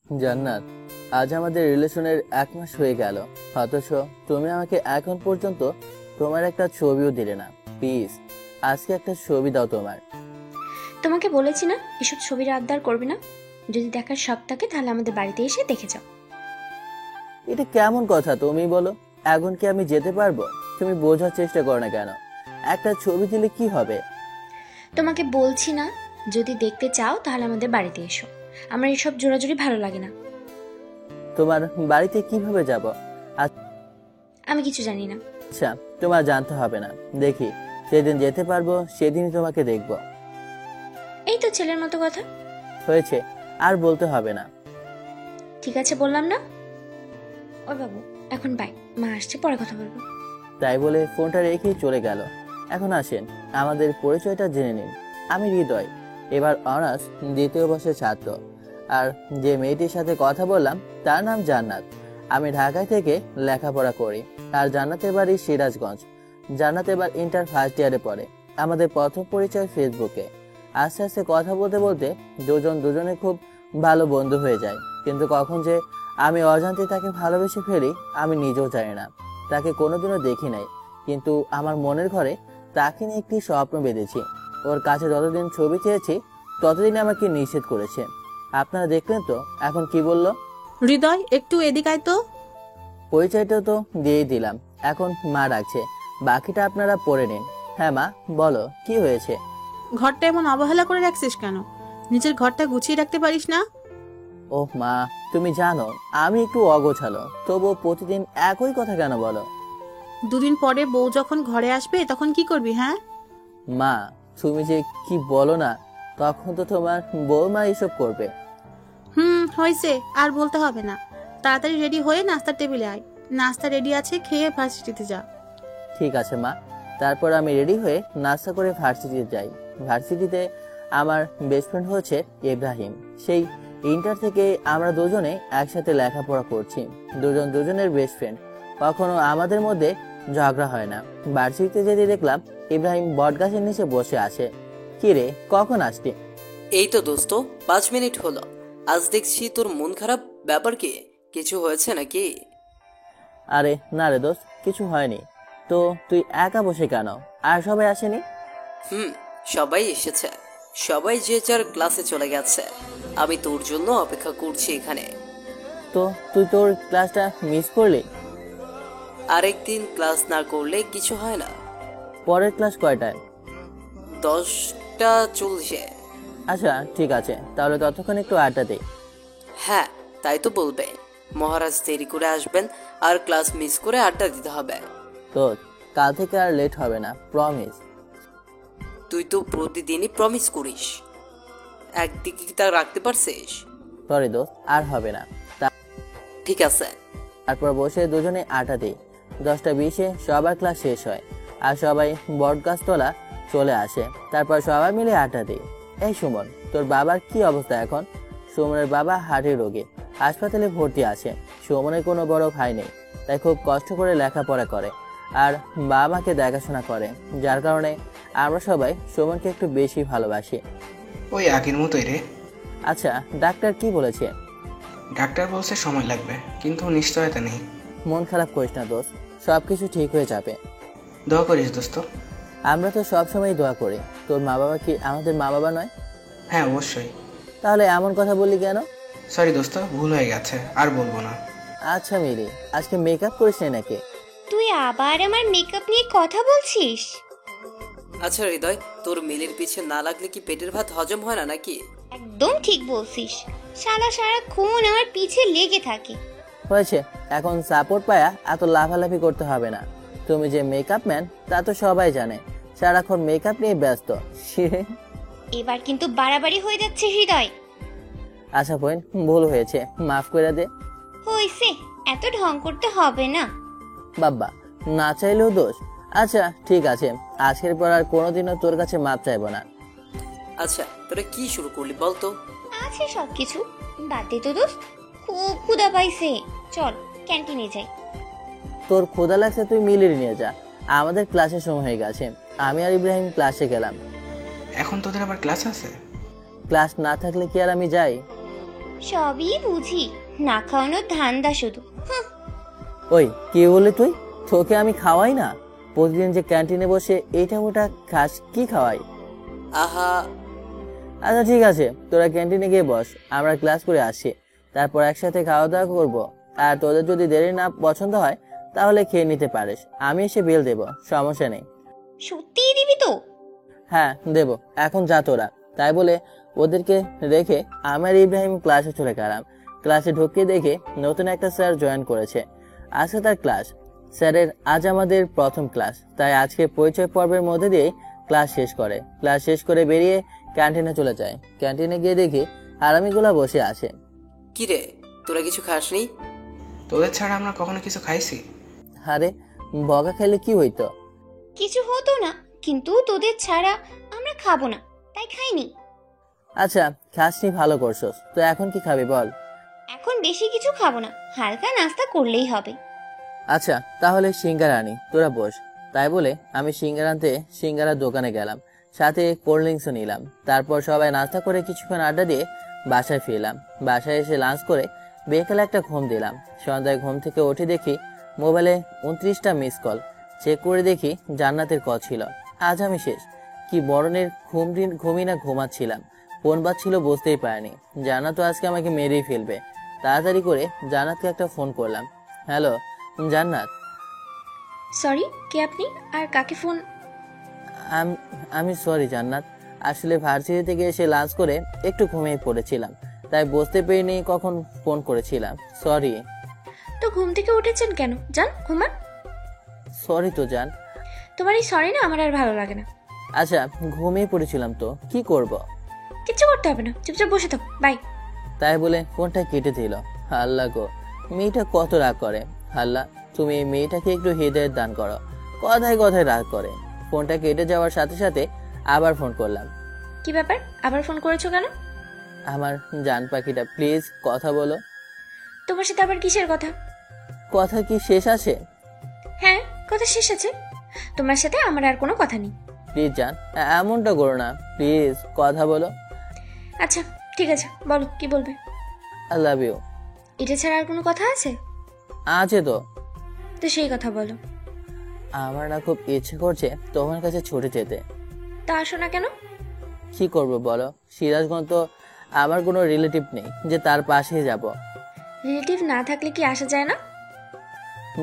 জান্নাত, আজ আমাদের রিলেশনের 1 মাস হয়ে গেল, অথচ তুমি আমাকে এখন পর্যন্ত তোমার একটা ছবিও দিলে না। প্লিজ আজকে একটা ছবি দাও তোমার। তোমাকে বলেছি না এসব ছবির আবদার করবে না। যদি দেখার শখ থাকে তাহলে আমাদের বাড়িতে এসে দেখে যাও। এটা কেমন কথা তুমি বলো? এখন কি আমি যেতে পারবো? তুমি বোঝার চেষ্টা করো না কেন? একটা ছবি দিলে কি হবে? তোমাকে বলছি না, যদি দেখতে চাও তাহলে আমাদের বাড়িতে এসো। আমার এসব জোরাজুরি ভালো লাগে না। তোমার বাড়িতে কিভাবে যাব? আমি কিছু জানি না। আচ্ছা, তোমার জানতে হবে না। দেখি সেদিন যেতে পারবো, সেদিনই তোমাকে দেখবো। এই তো ছেলের মতো কথা। হয়েছে, আর বলতে হবে না। ঠিক আছে বললাম না। ওই বাবু, এখন বাই, মা আসছে, পরে কথা বলবো। তাই বলে ফোনটা রেখেই চলে গেল। এখন আসেন আমাদের পরিচয়টা জেনে নিন। আমি হৃদয়, এবার অনার্স 2য় বর্ষের ছাত্র। আর যে মেয়েটির সাথে কথা বললাম তার নাম জান্নাত। আমি ঢাকায় থেকে লেখাপড়া করি, আর জান্নাতের বাড়ি সিরাজগঞ্জ। জান্নাত এবার ইন্টার ফার্স্ট ইয়ারে পড়ে। আমাদের প্রথম পরিচয় ফেসবুকে। আস্তে আস্তে কথা বলতে বলতে দুজনে খুব ভালো বন্ধু হয়ে যায়। কিন্তু কখন যে আমি অজান্তে তাকে ভালোবেসে ফেলি আমি নিজেও জানি না। তাকে কোনোদিনও দেখি নাই, কিন্তু আমার মনের ঘরে তাকে নিয়ে একটি স্বপ্ন বেঁধেছি। ওর কাছে যতদিন ছবি চেয়েছি ততদিন আমাকে নিষেধ করেছে। আপনারা দেখলেন তো এখন কি বললো। হৃদয়, একটু এদিক আয় তো। পরিচয়টা তো দিয়েই দিলাম, এখন মা ডাকছে, বাকিটা আপনারা পড়ে নিন। হ্যাঁ মা, বলো কি হয়েছে? ঘরটা এমন অবহেলা করে রাখছিস কেন? নিজের ঘরটা গুছিয়ে রাখতে পারিস না? ওহ মা, তুমি জানো আমি একটু অগোছালো, তবুও প্রতিদিন একই কথা কেন বলো? দুদিন পরে বউ যখন ঘরে আসবে তখন কি করবি? হ্যাঁ মা, তুমি যে কি বলো না, তখন তো তোমার বৌমা এসব করবে। হয়েছে, আর বলতে হবে না। তাড়াতাড়ি রেডি হয়ে নাস্তার টেবিলে আয়। নাস্তা রেডি আছে, খেয়ে ভার্সিটিতে যা। ঠিক আছে মা। তারপর আমি রেডি হয়ে নাস্তা করে ভার্সিটিতে যাই। ভার্সিটিতে আমার বেস্ট ফ্রেন্ড হচ্ছে ইব্রাহিম। সেই ইন্টার থেকে আমরা দুজনে একসাথে লেখাপড়া করছি। দুজনের বেস্ট ফ্রেন্ড, কখনো আমাদের মধ্যে ঝগড়া হয় না। ভার্সিটিতে যেতে দেখলাম ইব্রাহিম বটগাছের নিচে বসে আছে। কি রে, কখন আসলি? এই তো দোস্ত, 5 মিনিট হলো। আজ দেখছি তোর মন খারাপ, ব্যাপার কি? কিছু হয়েছে নাকি? আরে না রে দোস্ত, কিছু হয়নি। তো তুই একা বসে কেন? আর সবাই আসেনি? সবাই এসেছে, সবাই যে যার ক্লাসে চলে গেছে। আমি তোর জন্য অপেক্ষা করছি এখানে। তো তুই তোর ক্লাসটা মিস করলি? আরেকদিন ক্লাস না করলে কিছু হয় না। পরের ক্লাস কয়টায়? 10টা 40-এ। আচ্ছা ঠিক আছে, তাহলে ততক্ষণ একটু আড্ডা দিই। হ্যাঁ, তাই তো বলবে। মহারাজ দেরি করে আসবেন, আর ক্লাস মিস করে আড্ডা দিতে হবে। তো কাল থেকে আর লেট হবে না, প্রমিস। তুই তো প্রতিদিনই প্রমিস করিস, একদিকে কি তা রাখতে পারছিস? সরি দোস্ত, আর হবে না। ঠিক আছে। তারপর বসে দুজনে আড্ডা দিই। 10টা 20-এ সবার ক্লাস শেষ হয়, আর সবাই বটগাছতলা চলে আসে। তারপর সবাই মিলে আড্ডা দিই। এই সুমন, তোর বাবার কি অবস্থা এখন? সুমনের বাবা হার্টের রোগী, হাসপাতালে ভর্তি আছে। সুমনের কোনো বড় ভাই নেই, তাই খুব কষ্ট করে লেখাপড়া করে আর বাবা মাকে দেখাশোনা করে, যার কারণে আমরা সবাই সুমনকে একটু বেশি ভালোবাসি। ওই আগের মতোই রে। আচ্ছা, ডাক্তার কি বলেছে? ডাক্তার বলছে সময় লাগবে, কিন্তু নিশ্চয়তা নেই। মন খারাপ করিস না দোস্ত, সবকিছু ঠিক হয়ে যাবে। দোয়া করিস দোস্ত। আমরা তো সবসময় দোয়া করি। তোর মা বাবা কি আমাদের মা বাবা নয়? হ্যাঁ অবশ্যই। তাহলে এমন কথা বললি কেন? সরি দোস্ত, ভুল হয়ে গেছে, আর বলবো না। আচ্ছা মিলি, আজকে মেকআপ করিস না নাকি? তুই আবার আমার মেকআপ নিয়ে কথা বলছিস? আচ্ছা হৃদয়, তোর মিলের পিছে না লাগলে কি পেটের ভাত হজম হয় না নাকি? একদম ঠিক বলছিস। শালা সারাক্ষণ আমার পিছে লেগে থাকে। হয়েছে, এখন সাপোর্ট পায়া এত লাফালাফি করতে হবে না। তুমি যে মেকআপ ম্যান তা তো সবাই জানে, সারাক্ষণ মেকআপ নিয়ে ব্যস্ত। এবার কিন্তু বাড়াবাড়ি হয়ে যাচ্ছে হৃদয়। আচ্ছা বোন, ভুল হয়েছে, মাফ করে দে। হইছে, এত ঢং করতে হবে না। বাবা, না চাইলেও দোষ। আচ্ছা ঠিক আছে, আজকের পর আর কোনোদিনও তোর কাছে মাপ চাইবো না। আচ্ছা, তোরা কি শুরু করলি বলতো? আছে সবকিছু, বাদ দে তো দোস্ত। খুব ক্ষুধা পাইছে, চল ক্যান্টিনে যাই। তোর ক্ষুধা লাগছে তুই মিলিয়ে নিয়ে যা, আমাদের ক্লাসের সময় হয়ে গেছে। আমি আর ইব্রাহিম ক্লাসে গেলাম। এখন তোদের আবার ক্লাস আছে? ক্লাস না থাকলে কি আর আমি যাই? সবই বুঝি, না খাওয়ানোর ধান্দা শুধু। ওই কি বললি তুই? তোকে আমি খাওয়াই না? প্রতিদিন যে ক্যান্টিনে বসে এটা ওটা খাস, কি খাওয়াই? আহা, আচ্ছা ঠিক আছে, তোরা ক্যান্টিনে গিয়ে বস, আমরা ক্লাস করে আসি, তারপর একসাথে খাওয়া দাওয়া করবো। আর তোদের যদি দেরি না পছন্দ হয় তাহলে খেয়ে নিতে পারিস, আমি এসে বিল দেবো, সমস্যা নেই। সত্যিই দিবি তো? হ্যাঁ দেবো, এখন যা তোরা। তাই বলে ওদেরকে রেখে আমার ইব্রাহিম ক্লাসে চলে গেলাম। ক্লাসে ঢুকে দেখে নতুন একটা স্যার জয়েন করেছে। আজকে তার ক্লাস। স্যারের আজ আমাদের প্রথম ক্লাস, তাই আজকে পরিচয় পর্বের মধ্যে দিয়ে ক্লাস শেষ করে। ক্লাস শেষ করে বেরিয়ে ক্যান্টিনে চলে যায়। ক্যান্টিনে গিয়ে দেখি হারামিগুলা বসে আছে। কি রে, তোরা কিছু খাসনি? তোদের ছাড়া আমরা কখনো কিছু খাইছি? আরে বকা খেলে কি হইতো? কিছু হতো না, কিন্তু তোদের ছাড়া আমরা খাবো না, তাই খাইনি। আচ্ছা খাসনি, ভালো করছস। তো এখন কি খাবি বল? এখন বেশি কিছু খাবো না, হালকা নাস্তা করলেই হবে। আচ্ছা তাহলে সিঙ্গারা আনি, তোরা বস। তাই বলে আমি সিঙ্গারা আনতে সিঙ্গারার দোকানে গেলাম, সাথে কোল্ড ড্রিঙ্কসও নিলাম। তারপর সবাই নাস্তা করে কিছুক্ষণ আড্ডা দিয়ে বাসায় ফিরলাম। বাসায় এসে লাঞ্চ করে বিকেলে একটা ঘুম দিলাম। সন্ধ্যায় ঘুম থেকে উঠে দেখি মোবাইলে 29টা মিস কল। চেক করে দেখি জান্নাতের কল ছিল। আজ আমি শেষ। কি বরণের ঘুমই না ঘুমাচ্ছিলাম, ফোন বাজছিল বুঝতেই পারিনি। জান্নাত তো আজকে আমাকে মেরেই ফেলবে। তাড়াতাড়ি করে জান্নাতকে একটা ফোন করলাম। হ্যালো জান্নাত। সরি, কে আপনি আর কাকে ফোন? আমি সরি জান্নাত, আসলে ভার্সিটি থেকে এসে লাঞ্চ করে একটু ঘুমিয়ে পড়েছিলাম, তাই বুঝতে পারিনি কখন ফোন করেছিলাম। সরি। তো ঘুম থেকে উঠেছেন কেন? যান ঘুমান। সরি তো জান। তোমার এই সরি না আমার আর ভালো লাগে না। আচ্ছা ঘুমিয়ে পড়েছিলাম তো কি করব? কিচ্ছু করতে হবে না, চুপচাপ বসে থাকো, বাই। তাই বলে ফোনটা কেটে দিল। আল্লাহ গো, মেয়েটা কত রাগ করে। আল্লাহ তুমি এই মেয়েটাকে একটু হৃদয়ের দান করো, কথায় কথায় রাগ করে। ফোনটা কেটে যাওয়ার সাথে সাথে আবার ফোন করলাম। কি ব্যাপার, আবার ফোন করেছো কেন? আমার জান পাখিটা প্লিজ কথা বলো। তোমার সাথে আবার কিসের কথা? কথা কি শেষ আছে? হ্যাঁ, কথা শেষ আছে। তোমার সাথে আমার আর কোনো কথা নেই। প্লিজ জান, এমনটা করো না, প্লিজ কথা বলো। আচ্ছা ঠিক আছে, বলো কি বলবে। I love you. এটা ছাড়া আর কোনো কথা আছে? আছে তো। তো সেই কথা বলো। আমার না খুব ইচ্ছে করছে তোমার কাছে ছুটে যেতে। তা আসো না কেন? কি করব বলো, সিরাজগঞ্জ তো আমার কোনো রিলেটিভ নেই যে তার পাশেই যাব। রিলেটিভ না থাকলে কি আসা যায় না?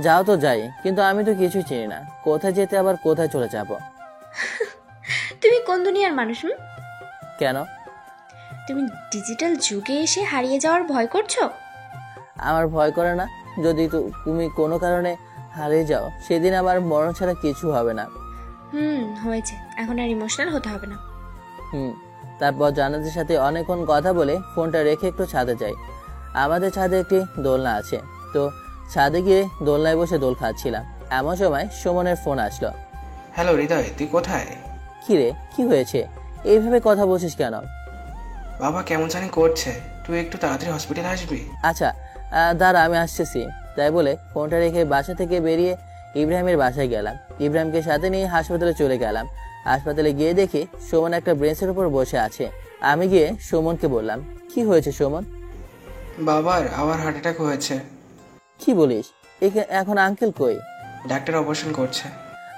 যাও তো যাই, কিন্তু আমি তো কিছুই চিনি না, কোথায় যেতে আবার কোথায় চলে যাব। তুমি কোন দুনিয়ার মানুষ? কেন? তুমি ডিজিটাল যুগে এসে হারিয়ে যাওয়ার ভয় করছো? আমার ভয় করে না। যদি তুমি কোনো কারণে হারিয়ে যাও, সেদিন আমার মরণ ছাড়া কিছু হবে না। হয়েছে, এখন আর ইমোশনাল হতে হবে না। তারপর জান্নাতের সাথে অনেকক্ষণ কথা বলে ফোনটা রেখে একটু ছাদে যাই। আমাদের ছাদে একটি দোলনা আছে, তো ছাদে গিয়ে দোলনায় বসে দোল খাচ্ছিলাম। এমন সময় সুমনের ফোন আসলো। হ্যালো হৃদয়, তুই কোথায়? কি রে, কি হয়েছে? এইভাবে কথা বলছিস কেন? বাবা কেমন জানি করছে, তুই একটু তাড়াতাড়ি হসপিটালে আসবি। আচ্ছা দাঁড়া, আমি আসতেছি। তাই বলে ফোনটা রেখে বাসা থেকে বেরিয়ে ইব্রাহিমের বাসায় গেলাম। ইব্রাহিমকে সাথে নিয়ে হাসপাতালে চলে গেলাম। হাসপাতালে গিয়ে দেখি সুমন একটা ব্রেঞ্চের উপর বসে আছে। আমি গিয়ে সুমনকে বললাম, কি হয়েছে সুমন? বাবার আবার হার্ট অ্যাটাক হয়েছে। কি বলিস? এখন আঙ্কেল কই? ডাক্তার অপারেশন করছে।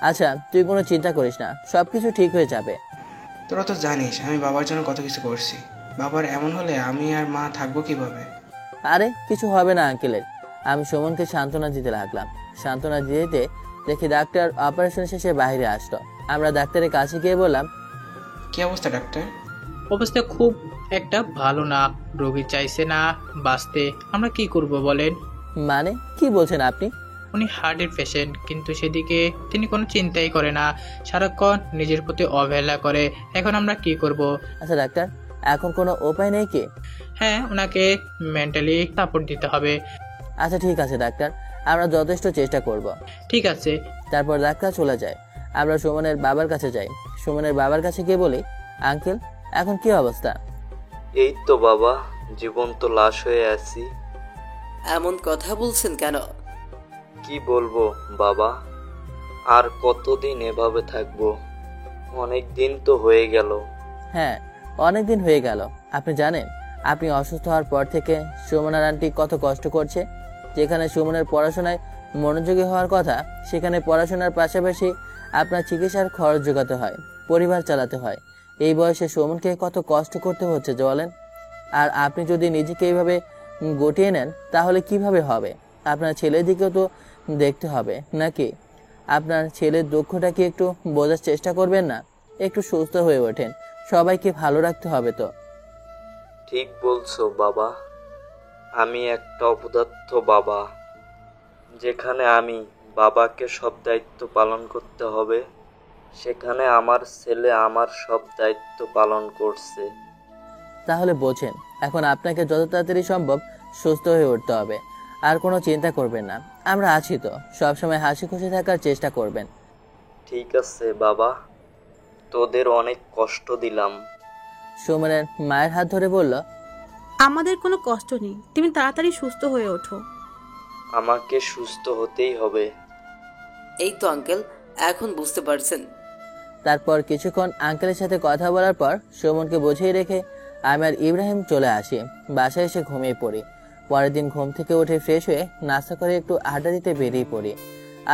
আচ্ছা তুই কোনো চিন্তা করিস না, সবকিছু ঠিক হয়ে যাবে। তোরা তো জানিস আমি বাবার জন্য কত কিছু করছি। বাবার এমন হলে আমি আর মা থাকবো কিভাবে? আরে কিছু হবে না আঙ্কেলের। আমি সুমনকে সান্ত্বনা দিতে লাগলাম। সান্ত্বনা দিতে দেখি ডাক্তার অপারেশন শেষে বাইরে আসলো। আমরা ডাক্তারের কাছে গিয়ে বললাম, কি অবস্থা ডাক্তার? অবস্থা খুব একটা ভালো না, রোগী চাইছে না বাঁচতে, আমরা কি করব বলেন? মানে কি বলছেন আপনি? উনি হার্টের পেশেন্ট, কিন্তু সেদিকে তিনি কোনো চিন্তাই করে না, সারাক্ষণ নিজের প্রতি অবহেলা করে। এখন আমরা কি করব? আচ্ছা ডাক্তার, এখন কোনো উপায় নেই কি? হ্যাঁ, ওনাকে মেন্টালি সাপোর্ট দিতে হবে। আচ্ছা ঠিক আছে ডাক্তার, আমরা যথেষ্ট চেষ্টা করব। ঠিক আছে। তারপর ডাক্তার চলে যায়। আমরা সুমনের বাবার কাছে যাই। সুমনের বাবার কাছে গিয়ে বলি, আঙ্কেল এখন কি অবস্থা? এই তো বাবা, জীবন্ত লাশ হয়ে আছি। এমন কথা বলছেন কেন? কি বলবো বাবা, আর কতদিন এভাবে থাকবো? অনেক দিন তো হয়ে গেল। হ্যাঁ অনেক দিন হয়ে গেল। আপনি জানেন আপনি অসুস্থ হওয়ার পর থেকে সুমনার আন্টি কত কষ্ট করছে। যেখানে সুমনের পড়াশোনায় মনোযোগী হওয়ার কথা, সেখানে পড়াশোনার পাশাপাশি আপনার চিকিৎসার খরচ জোগাতে হয়, পরিবার চালাতে হয়। এই বয়সে সুমনকে কত কষ্ট করতে হচ্ছে বলেন। আর আপনি যদি নিজেকে এইভাবে গটিয়ে নেন তাহলে কিভাবে হবে? আপনার ছেলের দিকেও তো দেখতে হবে নাকি? আপনার ছেলের দুঃখটা কি একটু বোঝার চেষ্টা করবেন না? একটু সুস্থ হয়ে ওঠেন, সবাইকে ভালো রাখতে হবে তো। ঠিক বলছো বাবা, আমি একটা অপদার্থ বাবা। যেখানে আমি বাবাকে সব দায়িত্ব পালন করতে হবে, সেখানে আমার ছেলে আমার সব দায়িত্ব পালন করছে। তাহলে বোঝেন, এখন আপনাকে যত তাড়াতাড়ি সম্ভব সুস্থ হয়ে উঠতে হবে। আর কোনো চিন্তা করবেন না, আমরা আছি তো। সবসময় হাসি খুশি থাকার চেষ্টা করবেন। ঠিক আছে বাবা, তোদের অনেক কষ্ট দিলাম। সুমনের মায়ের হাত ধরে বলল, আমাদের কোনো কষ্ট নেই, তুমি তাড়াতাড়ি সুস্থ হয়ে ওঠো। আমাকে সুস্থ হতেই হবে। এই তো আঙ্কেল, এখন বুঝতে পারছেন? তারপর কিছুক্ষণ আঙ্কেলের সাথে কথা বলার পর সুমনকে বুঝিয়ে রেখে আমি আর ইব্রাহিম চলে আসি। বাসায় এসে ঘুমিয়ে পড়ি। পরের দিন ঘুম থেকে উঠে ফ্রেশ হয়ে নাস্তা করে একটু আড্ডা দিতে বেরিয়ে পড়ি।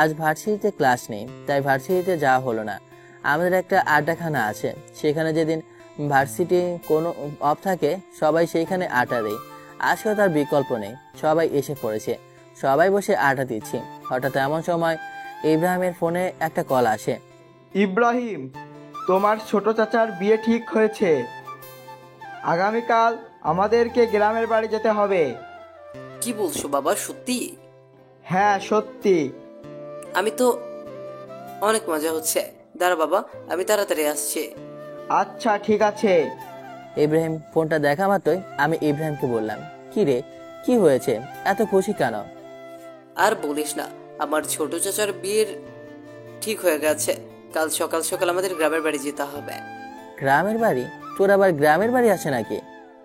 আজ ভার্সিটিতে ক্লাস নেই, তাই ভার্সিটিতে যাওয়া হলো না। আমাদের একটা আড্ডাখানা আছে, সেখানে যেদিন ভার্সিটি কোনো অফ থাকে সবাই সেইখানে আড্ডা দেয়। আজকেও তার বিকল্প নেই, সবাই এসে পড়েছে। সবাই বসে আড্ডা দিচ্ছি। হঠাৎ এমন সময় ইব্রাহিমের ফোনে একটা কল আসে। ইব্রাহিম, তোমার ছোট চাচার বিয়ে ঠিক হয়েছে। আগামীকাল আমাদেরকে গ্রামের বাড়ি যেতে হবে। কি বলছো বাবা, সত্যি? হ্যাঁ সত্যি। আমি তো অনেক মজা হচ্ছে। দাঁড়া বাবা, আমি তাড়াতাড়ি আসছি। আচ্ছা ঠিক আছে। ইব্রাহিম ফোনটা দেখা মাত্রই আমি ইব্রাহিমকে বললাম, কি রে, কি হয়েছে, এত খুশি কেন? আর বলিস না, আমার ছোট চাচার বিয়ের ঠিক হয়ে গেছে। কাল সকাল সকাল আমাদের গ্রামের বাড়ি যেতে হবে। গ্রামের বাড়ি? তোর আবার গ্রামের বাড়ি আছে নাকি?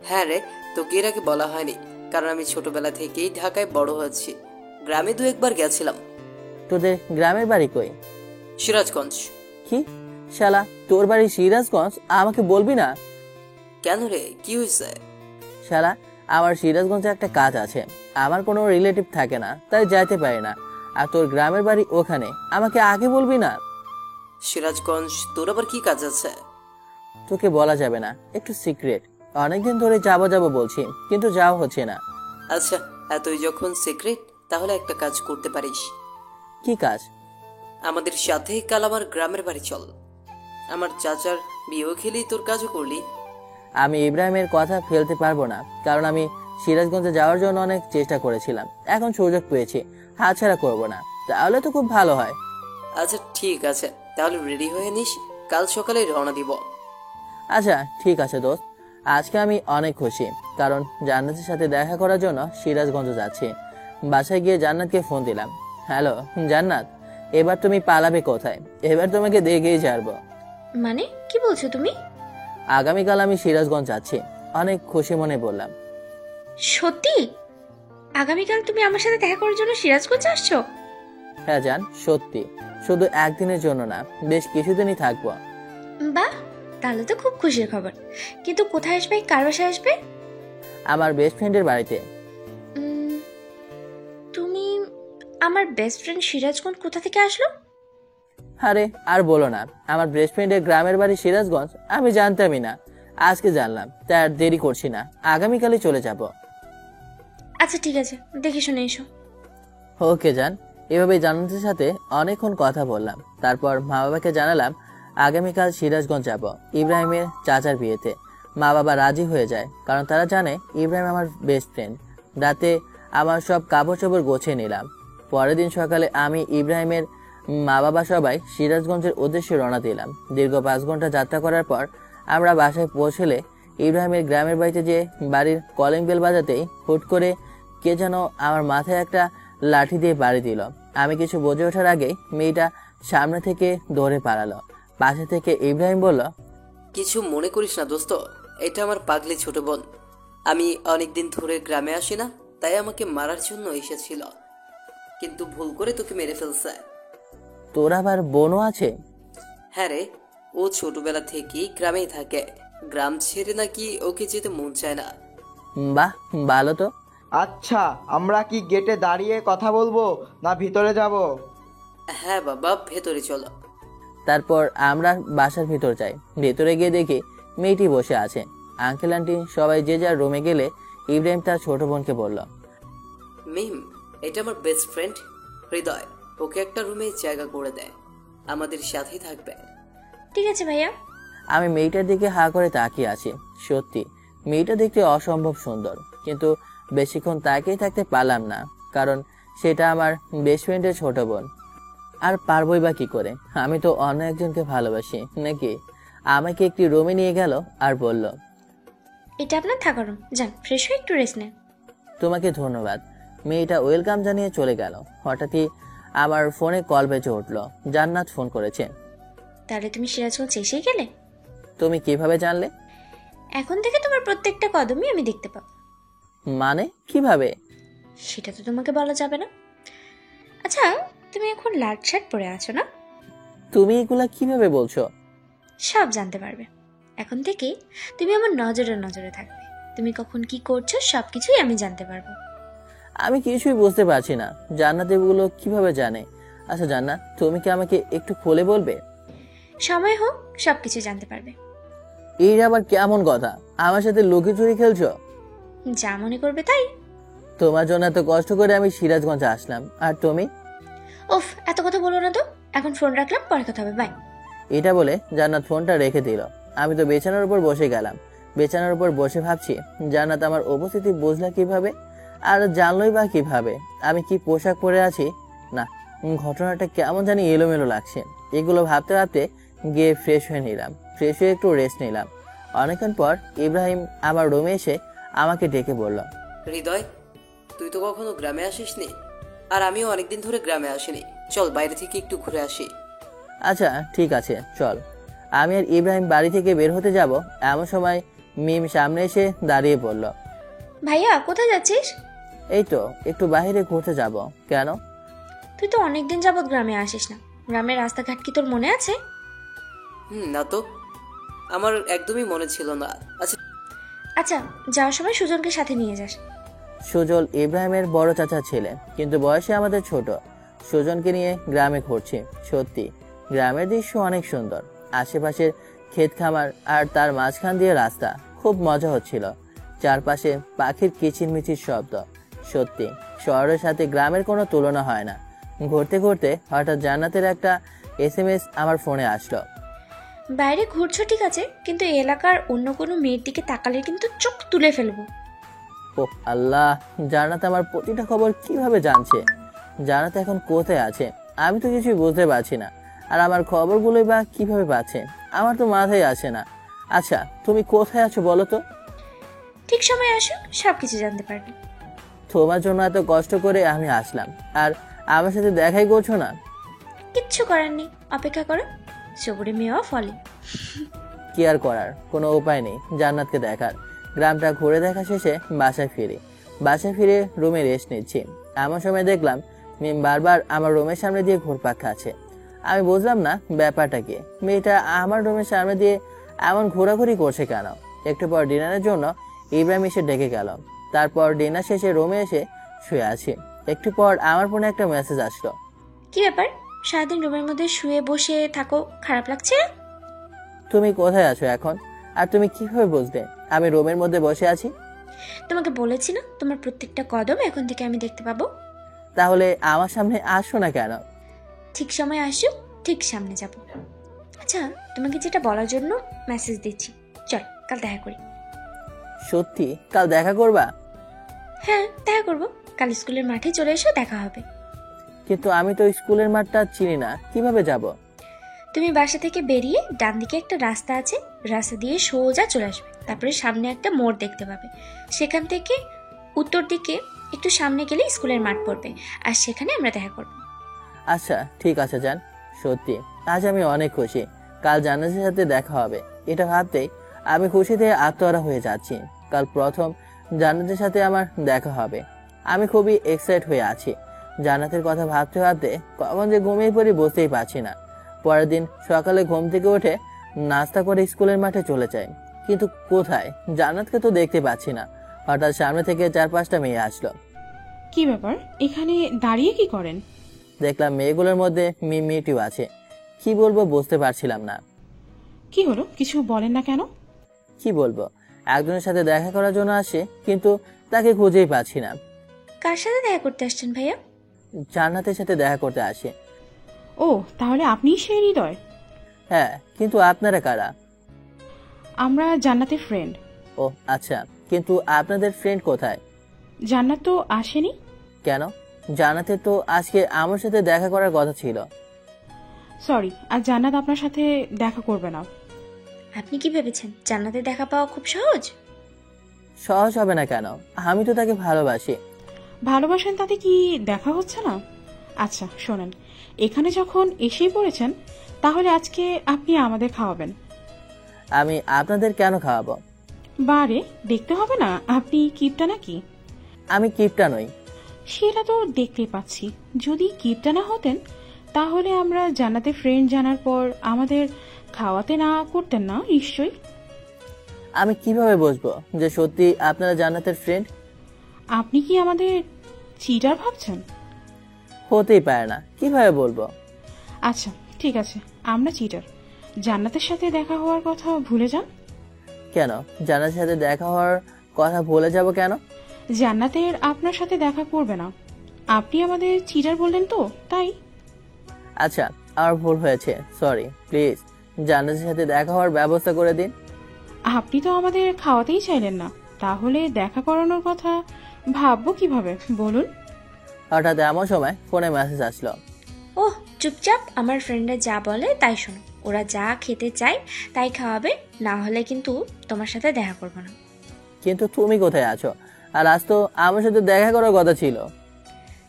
হ্যাঁ রে, তোকে এর আগে বলা হয়নি, কারণ আমি ছোটবেলা থেকেই ঢাকায় বড় হয়েছি। গ্রামে দু একবার গেছিলাম। তোদের গ্রামের বাড়ি কই? সিরাজগঞ্জ। কি শালা, তোর বাড়ি সিরাজগঞ্জ? আমাকে বলবি না? কেন রে, কি হয়েছে? শালা, আমার সিরাজগঞ্জে একটা কাজ আছে। আমার কোনো রিলেটিভ থাকে না, তাই যাইতে পারি না। আর তোর গ্রামের বাড়ি ওখানে, আমাকে আগে বলবি না? সিরাজগঞ্জ, তোর আবার কি কাজ আছে? তোকে বলা যাবে না, একটু সিক্রেট। অনেকদিন ধরে যাবো বলছি, কিন্তু যাওয়া হচ্ছে না। আচ্ছা, এতই যখন সিক্রেট, তাহলে একটা কাজ করতে পারিস। কি কাজ? আমাদের সাথে কাল আমার গ্রামের বাড়ি চল। আমার চাচার বিয়েও খেলি, তোর কাজও করলি। আমি ইব্রাহিমের কথা ফেলতে পারবো না, কারণ আমি সিরাজগঞ্জে যাওয়ার জন্য অনেক চেষ্টা করেছিলাম। এখন সুযোগ পেয়েছি, হাতছাড়া করবো না। তাহলে তো খুব ভালো হয়। আচ্ছা ঠিক আছে, তাহলে রেডি হয়ে নিস, কাল সকালে রওনা দিব। আচ্ছা ঠিক আছে দোস্ত, আজকে আমি অনেক খুশি, কারণ জান্নাতের সাথে দেখা করার জন্য সিরাজগঞ্জ যাচ্ছি। বাসায় গিয়ে জান্নাতকে ফোন দিলাম। হ্যালো জান্নাত, এবার তুমি পালাবে কোথায়? এবার তোমাকে দেখেই ছাড়বো। মানে কি বলছো তুমি? আগামীকাল আমি সিরাজগঞ্জ যাচ্ছি। অনেক খুশি মনে বললাম। সত্যি? আগামীকাল তুমি আমার সাথে দেখা করার জন্য সিরাজগঞ্জ আসছো? হ্যাঁ জান, সত্যি। শুধু একদিনের জন্য না, বেশ কিছুদিনই থাকবো। বাহ, তাহলে তো খুব খুশির খবর। কিন্তু কোথায় আসবে, কার বাসায় আসবে? আমার বেস্ট ফ্রেন্ডের বাড়িতে। তুমি, আমার বেস্ট ফ্রেন্ড সিরাজগঞ্জ কোথা থেকে আসলো? আরে আর বলো না, আমার বেস্ট ফ্রেন্ডের গ্রামের বাড়ি সিরাজগঞ্জ। আমি জানতামই না, আজকে জানলাম। তাই আর দেরি করছি না, আগামীকালই চলে যাব। আচ্ছা ঠিক আছে, দেখে শুনে এসো। ওকে জান। এভাবে জান্নাতের সাথে অনেকক্ষণ কথা বললাম। তারপর মা বাবাকে জানালাম আগামীকাল সিরাজগঞ্জ যাব ইব্রাহিমের চাচার বিয়েতে। মা বাবা রাজি হয়ে যায়, কারণ তারা জানে ইব্রাহিম আমার বেস্ট ফ্রেন্ড। রাতে আমার সব কাপড় চোপড় গোছিয়ে নিলাম। পরের দিন সকালে আমি ইব্রাহিমের মা বাবা সবাই সিরাজগঞ্জের উদ্দেশ্যে রওনা দিলাম। দীর্ঘ 5 ঘন্টা যাত্রা করার পর আমরা বাসায় পৌঁছলে ইব্রাহিমের গ্রামের বাড়িতে যে বাড়ির কলিং বেল বাজাতেই হুট করে কে যেন আমার মাথায় একটা লাঠি দিয়ে বাড়ি দিল। আমি কিছু বুঝে ওঠার আগেই মেয়েটা সামনে থেকে দৌড়ে পালালো। পাশে থেকে ইব্রাহিম বলল, কিছু মনে করিস না দোস্ত, এটা আমার পাগলি ছোট বোন। আমি অনেকদিন ধরে গ্রামে আসি না, তাই আমাকে মারার জন্য এসেছিল, কিন্তু ভুল করে তোকে মেরে ফেলছে। তোর আবার বোনও আছে? হ্যাঁ রে, ও ছোটবেলা থেকেই গ্রামেই থাকে। গ্রাম ছেড়ে নাকি ওকে যেতে মন চায় না। বাহ, ভালো তো। আচ্ছা, আমরা কি গেটে দাঁড়িয়ে কথা বলবো না ভিতরে যাব? হ্যাঁ বাবা, ভেতরে চলো। তারপর আমরা বাসার ভিতর যাই। ভেতরে গিয়ে দেখি মেয়েটি বসে আছে। আঙ্কেল আন্টি সবাই যে যার রুমে গেলে ইব্রাহিম তার ছোট বোনকে বলল, মিম, এটা আমার বেস্ট ফ্রেন্ড হৃদয়। ওকে একটা রুমে জায়গা করে দেয়, আমাদের সাথেই থাকবে। ঠিক আছে ভাইয়া। আমি মেয়েটার দিকে হা করে তাকিয়ে আছি। সত্যি মেয়েটা দেখতে অসম্ভব সুন্দর, কিন্তু বেশিক্ষণ তাকিয়ে থাকতে পারলাম না, কারণ সেটা আমার বেস্ট ফ্রেন্ডের ছোট বোন। আর পারবই বা কি করে, আমি তো অন্য একজনকে ভালোবাসি নাকি। আমাকে একটি রুমে নিয়ে গেল আর বলল, এটা আপনার থাকার রুম, যান ফ্রেশ হয়ে একটু রেস্ট নেন। তোমাকে ধন্যবাদ। মেয়েটা ওয়েলকাম জানিয়ে চলে গেল। হঠাৎই আমার ফোনে কল বেজে উঠল। জান্নাত ফোন করেছে। তাহলে তুমি সিরাজগঞ্জ এসেই গেলে? তুমি কিভাবে জানলে? এখন থেকে তোমার প্রত্যেকটা কদমই আমি দেখতে পাবো। মানে কিভাবে? সেটা তো তোমাকে বলা যাবে না। আচ্ছা, তুমি এখন লাল শার্ট পরে আছো না? তুমি এগুলা কিভাবে বলছো? সব জানতে পারবে। এখন থেকে তুমি আমার নজরে নজরে থাকবে। তুমি কখন কি করছো সবকিছুই আমি জানতে পারবো। আমি কিছুই বুঝতে পারছি না, জান্নাত এগুলো কিভাবে জানে। আচ্ছা জান্নাত, তুমি কি আমাকে একটু খুলে বলবে? সময় হোক সবকিছু জানতে পারবে। এই আবার কেমন কথা? আমার সাথে লুকিয়ে চুরি খেলছো? যা মনে করবে তাই। তোমার জন্য এত কষ্ট করে আমি সিরাজগঞ্জে আসলাম, আর তুমি? ওফ, এত কথা বলো না তো। এখন ফোন রাখলাম, পরে কথা হবে, বাই। এটা বলে জান্নাত ফোনটা রেখে দিল। আমি তো বিছানার উপর বসে গেলাম। বিছানার উপর বসে ভাবছি, জান্নাত আমার উপস্থিতি বুঝলা কিভাবে, আর জানলই বা কিভাবে আমি কি পোশাক পরে আছি। না, ঘটনাটা কেমন জানি এলোমেলো লাগছে। এগুলো ভাবতে ভাবতে গিয়ে ফ্রেশ হয়ে নিলাম। ফ্রেশ হয়ে একটু রেস্ট নিলাম। অনেকক্ষণ পর ইব্রাহিম আমার রুমে এসে আমাকে ডেকে বলল, হৃদয়, তুই তো কখনো গ্রামে আসিসনি, আর আমিও অনেকদিন ধরে গ্রামে আসিনি। চল বাইরে থেকে একটু ঘুরে আসি। আচ্ছা ঠিক আছে চল। আমি আর ইব্রাহিম বাড়ি থেকে বের হতে যাব, এমন সময় মিম সামনে এসে দাঁড়িয়ে বলল, ভাইয়া কোথায় যাচ্ছিস? এই তো একটু বাইরে ঘুরতে যাব। কেন? তুই তো অনেকদিন যাবত গ্রামে আসিস না। গ্রামের রাস্তাঘাট কি তোর মনে আছে? না তো, আমার একদমই মনে ছিল না। আচ্ছা আচ্ছা, যাওয়ার সময় সুজনকে সাথে নিয়ে যাস। সুজল ইব্রাহিমের বড় চাচা ছেলে, কিন্তু বয়সে আমাদের ছোট। সুজনকে নিয়ে গ্রামে ঘুরছি। সত্যি গ্রামের দৃশ্য অনেক সুন্দর। আশেপাশের ক্ষেত খামার আর তার মাঝখান দিয়ে রাস্তা। খুব মজা হচ্ছিল। চারপাশে পাখির কিচিরমিচির শব্দ। সত্যি শহরের সাথে গ্রামের কোনো তুলনা হয় না। ঘুরতে ঘুরতে হঠাৎ জান্নাতের একটা SMS আমার ফোনে আসলো। বাইরে ঘুরছো ঠিক আছে, কিন্তু এই এলাকার অন্য কোনো মেয়ের দিকে তাকালে কিন্তু চোখ তুলে ফেলবো। ও আল্লাহ, জান্নাত আমার প্রতিটা খবর কিভাবে জানছে? জান্নাত এখন কোথায় আছে? আমি তো কিছুই বুঝতে পারছি না। আর আমার খবরগুলোই বা কিভাবে পাচ্ছে? আমার তো মাথায় আসে না। আচ্ছা তুমি কোথায় আছো বলো তো? ঠিক সময় আসো, সবকিছু জানতে পারবে। তোমার জন্য এত কষ্ট করে আমি আসলাম, আর আমার সাথে দেখাই করছো না? কিচ্ছু করার নেই, অপেক্ষা করো। সবুরে মেয়েও ফলে। কি আর করার, কোনো উপায় নেই জান্নাতকে দেখার। গ্রামটা ঘুরে দেখা শেষে বাসায় ফিরে রুমে রেস্ট নিচ্ছি। এমন সময় দেখলাম মিম বারবার আমার রুমের সামনে দিয়ে ঘুরপাক খাচ্ছে। আমি বুঝলাম না ব্যাপারটা কি। মেয়েটা আমার রুমের সামনে দিয়ে এমন ঘোরাঘুরি করছে কেন? একটু পর ডিনারের জন্য ইব্রাহিম এসে ডেকে গেল। তারপর ডিনার শেষে রুমে এসে শুয়ে আছি। একটু পর আমার ফোনে একটা মেসেজ আসলো। কি ব্যাপার, সারাদিন রুমের মধ্যে শুয়ে বসে থাকো, খারাপ লাগছে না? তুমি কোথায় আছো এখন? আর তুমি কিভাবে বুঝলে আমি রুমের মধ্যে বসে আছি? তোমাকে বলেছি না, তোমার প্রত্যেকটা কদম এখন থেকে আমি দেখতে পাবো। তাহলে আমার সামনে আসো না কেন? ঠিক সময় আসো, ঠিক সামনে যাব। আচ্ছা, তোমাকে যেটা বলার জন্য মেসেজ দিচ্ছি, চল কাল দেখা করি। সত্যি কাল দেখা করবা? হ্যাঁ দেখা করবো, কাল স্কুলের মাঠে চলে এসো, দেখা হবে। কিন্তু আমি তো স্কুলের মাঠটা চিনি না, কিভাবে যাব? তুমি বাসা থেকে বেরিয়ে ডান দিকে একটা রাস্তা আছে, রাস্তা দিয়ে সোজা চলে আসবে। তারপরে সামনে একটা মোড় দেখতে পাবে। সেখান থেকে উত্তর দিকে একটু সামনে গেলে স্কুলের মাঠ পড়বে, আর সেখানে আমরা দেখা করব। আচ্ছা ঠিক আছে যান। সত্যি আজ আমি অনেক খুশি, কাল জান্নাতের সাথে দেখা হবে। এটা ভাবতেই আমি খুশিতে আত্মহারা হয়ে যাচ্ছি। কাল প্রথম জান্নাতের সাথে আমার দেখা হবে। আমি খুবই এক্সাইট হয়ে আছি। জান্নাতের কথা ভাবতে ভাবতে কখন যে ঘুমিয়ে পড়ি বুঝতেই পারছি না। পরের দিন সকালে ঘুম থেকে উঠে নাস্তা করে স্কুলের মাঠে চলে যাই, কিন্তু কোথায়? জান্নাতকে তো দেখতে পাচ্ছি না। হঠাৎ সামনে থেকে 4-5টা মেয়ে আসলো। কি ব্যাপার, এখানে দাঁড়িয়ে কি করেন? দেখলাম মেয়েগুলোর মধ্যে মেয়েটিও আছে। কি বলবো বুঝতে পারছিলাম না। কি হলো, কিছু বলেন না কেন? কি বলবো, একজনের সাথে দেখা করার জন্য আসে, কিন্তু তাকে খুঁজেই পাচ্ছি না। কার সাথে দেখা করতে আসছেন ভাইয়া? জান্নাতের সাথে দেখা করতে আসে। ও, তাহলে আপনিই সেই হৃদয়? হ্যাঁ, কিন্তু আপনারা কারা? আমরা জান্নাতের ফ্রেন্ড। ও আচ্ছা, কিন্তু আপনাদের ফ্রেন্ড কোথায়? জান্নাত তো আসেনি। কেন? জান্নাতের তো আজকে আমার সাথে দেখা করার কথা ছিল। সরি, আর জান্নাত আপনার সাথে দেখা করবে না। আপনি কি ভেবেছেন জান্নাতে দেখা পাওয়া খুব সহজ? সহজ হবে না কেন? আমি তো তাকে ভালোবাসি। ভালোবাসেন তাতে কি দেখা হচ্ছে না? আচ্ছা শোনেন, এখানে যখন এসেই পড়েছেন, তাহলে আজকে আপনি আমাদের খাওয়াবেন। আমি আপনাদের কেন খাওয়াবো? বারে, দেখতে হবে না আপনি কিপটা নাকি? আমি কিপটা নই। সেটা তো দেখতেই পাচ্ছি। যদি কিপটা না হতেন, তাহলে আমরা জান্নাতের ফ্রেন্ড জানার পর আমাদের খাওয়াতে না করতেন না নিশ্চয়ই। আমি কিভাবে বুঝবো যে সত্যি আপনারা জান্নাতের ফ্রেন্ড? আপনি কি আমাদের চিটার ভাবছেন? হতেই পারে না, কিভাবে বলবো? আচ্ছা ঠিক আছে, আমরা চিটার। জান্নাতের সাথে দেখা হওয়ার কথা ভুলে যান। কেন জান্নাতের সাথে দেখা হওয়ার কথা ভুলে যাব কেন? জান্নাতের আপনার সাথে দেখা করবে না। আপনি আমাদের চিটার বললেন তো, তাই। আচ্ছা, আমার ভুল হয়েছে, সরি। প্লিজ জান্নাতের সাথে দেখা হওয়ার ব্যবস্থা করে দিন। আপনি তো আমাদের খাওয়াতেই চাইলেন না, তাহলে দেখা করানোর কথা ভাববো কিভাবে বলুন? হঠাৎ এমন সময় ফোনে মেসেজ আসলো। ওহ, চুপচাপ আমার ফ্রেন্ডরা যা বলে তাই শোনো। ওরা যা খেতে চায় তাই খাওয়াবে, না হলে কিন্তু তোমার সাথে দেখা করবো না। কিন্তু তুমি কোথায় আছো? আর আজ তো আমার সাথে দেখা করার কথা ছিল।